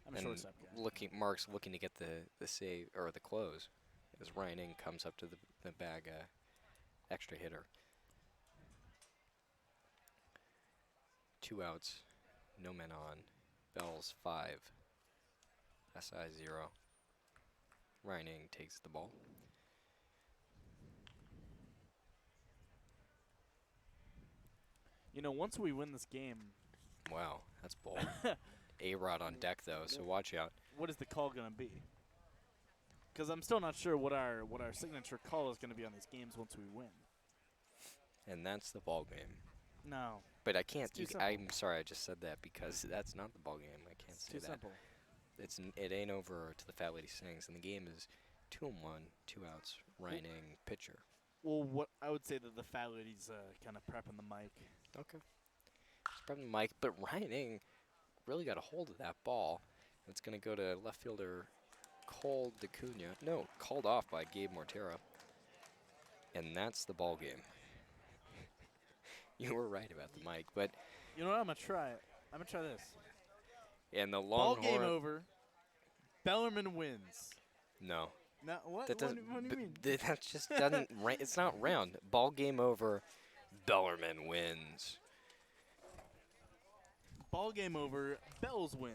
I'm a And shortstop guy. Mark's looking to get the save or the close as Ryan Ing comes up to the bag extra hitter. 2 outs, no men on. Bells 5, SI 0. Ryan Ing takes the ball. You know, once we win this game, Wow, that's bold. A-Rod on deck though, so watch out. what is the call going to be? Because I'm still not sure what our signature call is going to be on these games once we win. And that's the ball game. No, But I can't. It's too simple. I'm sorry, I just said that because that's not the ball game. I can't it's say too that. simple. It ain't over till the fat lady sings, and the game is 2-1, 2 outs. Ryan Ing, pitcher. Well, what I would say that the fat lady's kind of prepping the mic. Okay. It's probably Mike, but Ryan Ing really got a hold of that ball. It's going to go to left fielder Cole DeCunha. No, called off by Gabe Mortera. And that's the ball game. You were right about the mic, but You know what? I'm going to try it. I'm going to try this. and the Ball Longhorn. game over. Bellarmine wins. No. No, what? That doesn't. What do you mean? That just doesn't. It's not round. Ball game over. Bellarmine wins. Ball game over. Bells win.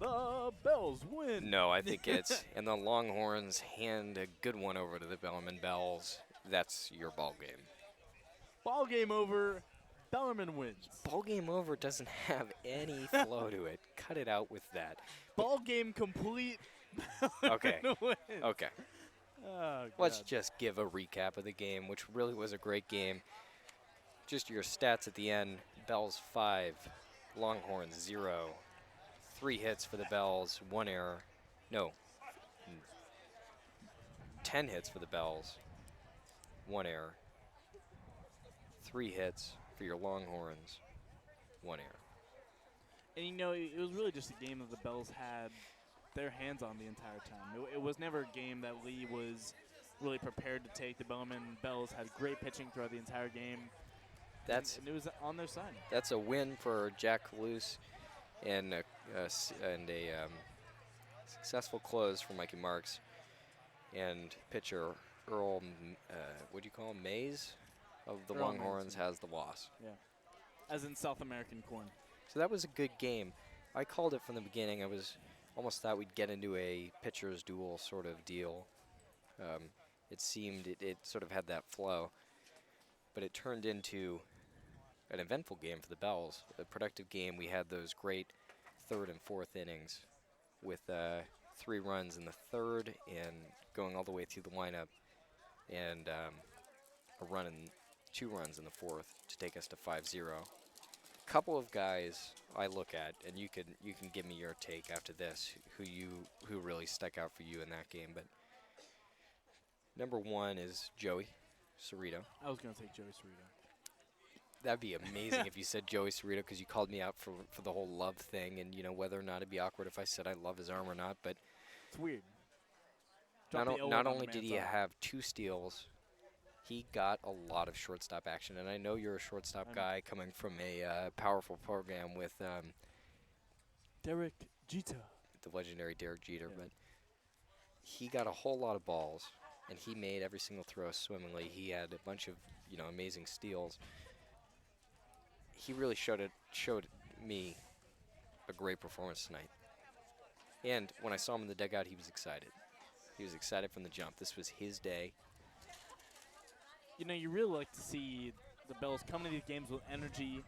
The Bells win. No, I think it's and the Longhorns hand a good one over to the Bellarmine Bells. That's your ball game. Ball game over. Bellarmine wins. Ball game over doesn't have any flow to it. Cut it out with that. Ball game complete. Okay. Bellarmine wins. Okay. Oh, Let's God. just give a recap of the game, which really was a great game. Just your stats at the end. Bells 5, Longhorns 0. 3 hits for the Bells, 1 error. No. 10 hits for the Bells, 1 error. 3 hits for your Longhorns, 1 error. And, you know, it was really just a game that the Bells had their hands on the entire time. It was never a game that Leigh was really prepared to take. The Bellarmine Bells had great pitching throughout the entire game. That's And it was on their side. that's a win for Jack Luce and a successful close for Mikey Marks and pitcher Earl, what do you call him, Mays of the Earl Mays, Longhorns yeah. has the loss. Yeah. As in South American corn. So that was a good game. I called it from the beginning. I was almost thought we'd get into a pitcher's duel sort of deal. It seemed it sort of had that flow, but it turned into an eventful game for the Bells. A productive game. We had those great third and fourth innings with 3 runs in the third and going all the way through the lineup, and a run and 2 runs in the fourth to take us to 5-0. Couple of guys I look at, and you can give me your take after this, who really stuck out for you in that game. But number 1 is Joey Cerrito. I was going to take Joey Cerrito. That'd be amazing if you said Joey Cerrito, because you called me out for the whole love thing, and whether or not it'd be awkward if I said I love his arm or not. But It's weird. not only did he have 2 steals, he got a lot of shortstop action. And I know you're a shortstop guy coming from a powerful program with Derek Jeter. the legendary Derek Jeter, Yeah. but he got a whole lot of balls, and he made every single throw swimmingly. He had a bunch of amazing steals. He really showed me a great performance tonight. And when I saw him in the dugout, he was excited. He was excited from the jump. This was his day. You really like to see the Bells come to these games with energy.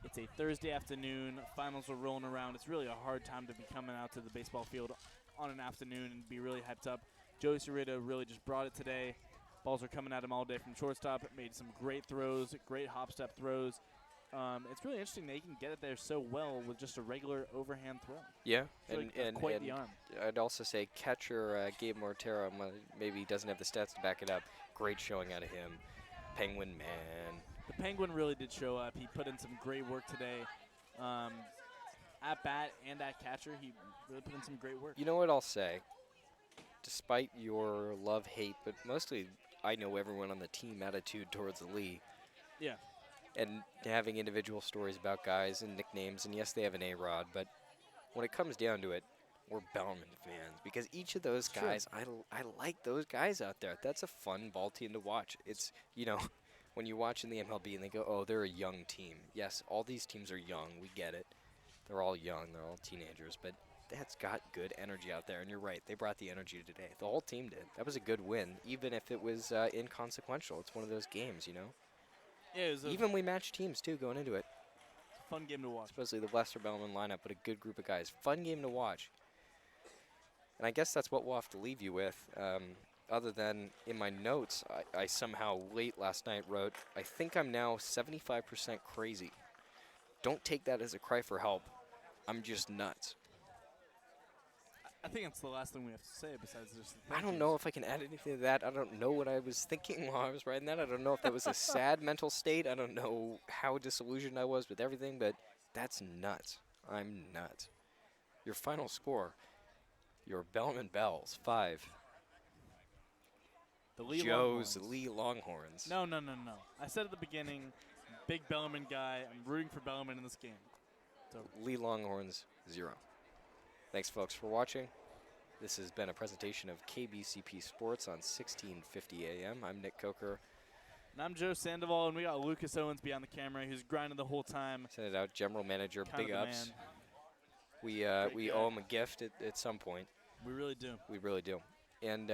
It's a Thursday afternoon. Finals are rolling around. It's really a hard time to be coming out to the baseball field on an afternoon and be really hyped up. Joey Cerrito really just brought it today. Balls are coming at him all day from shortstop. Made some great throws, great hop step throws. It's really interesting that he can get it there so well with just a regular overhand throw. Yeah, and quite the arm. I'd also say catcher Gabe Mortera, maybe he doesn't have the stats to back it up. Great showing out of him. Penguin man. The Penguin really did show up. He put in some great work today. At bat and at catcher, he really put in some great work. You know what I'll say? Despite your love-hate, but mostly I know everyone on the team attitude towards Leigh. Yeah. And having individual stories about guys and nicknames, and yes, they have an A-Rod, but when it comes down to it, we're Bellarmine fans, because each of those guys, I like those guys out there. That's a fun ball team to watch. It's, when you watch in the MLB and they go, oh, they're a young team. Yes, all these teams are young. We get it. They're all young. They're all teenagers, but that's got good energy out there, and you're right. They brought the energy today. The whole team did. That was a good win, even if it was inconsequential. It's one of those games, Yeah, it was Evenly matched teams, too, going into it. a fun game to watch. Especially the Lester Bellarmine lineup, but a good group of guys. Fun game to watch. And I guess that's what we'll have to leave you with. Other than in my notes, I somehow late last night wrote, I think I'm now 75% crazy. Don't take that as a cry for help. I'm just nuts. I think that's the last thing we have to say besides just I don't know if I can add anything to that. I don't know what I was thinking while I was writing that. I don't know if that was a sad mental state. I don't know how disillusioned I was with everything, but that's nuts. I'm nuts. Your final score, your Bellarmine Bells, 5. The Leigh Joe's Longhorns. Leigh Longhorns. No. I said at the beginning, big Bellarmine guy. I'm rooting for Bellarmine in this game. So Leigh Longhorns, 0. Thanks, folks, for watching. This has been a presentation of KBCP Sports on 1650 AM. I'm Nick Coker. And I'm Joe Sandoval, and we got Lucas Owens behind the camera, who's grinding the whole time. Send it out, General Manager, Kind of big the ups. man. We guy. owe him a gift at some point. We really do. We really do. And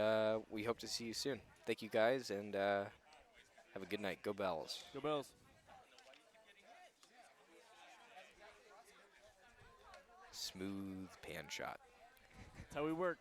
we hope to see you soon. Thank you, guys, and have a good night. Go Bells. Go Bells. Smooth pan shot. That's how we work.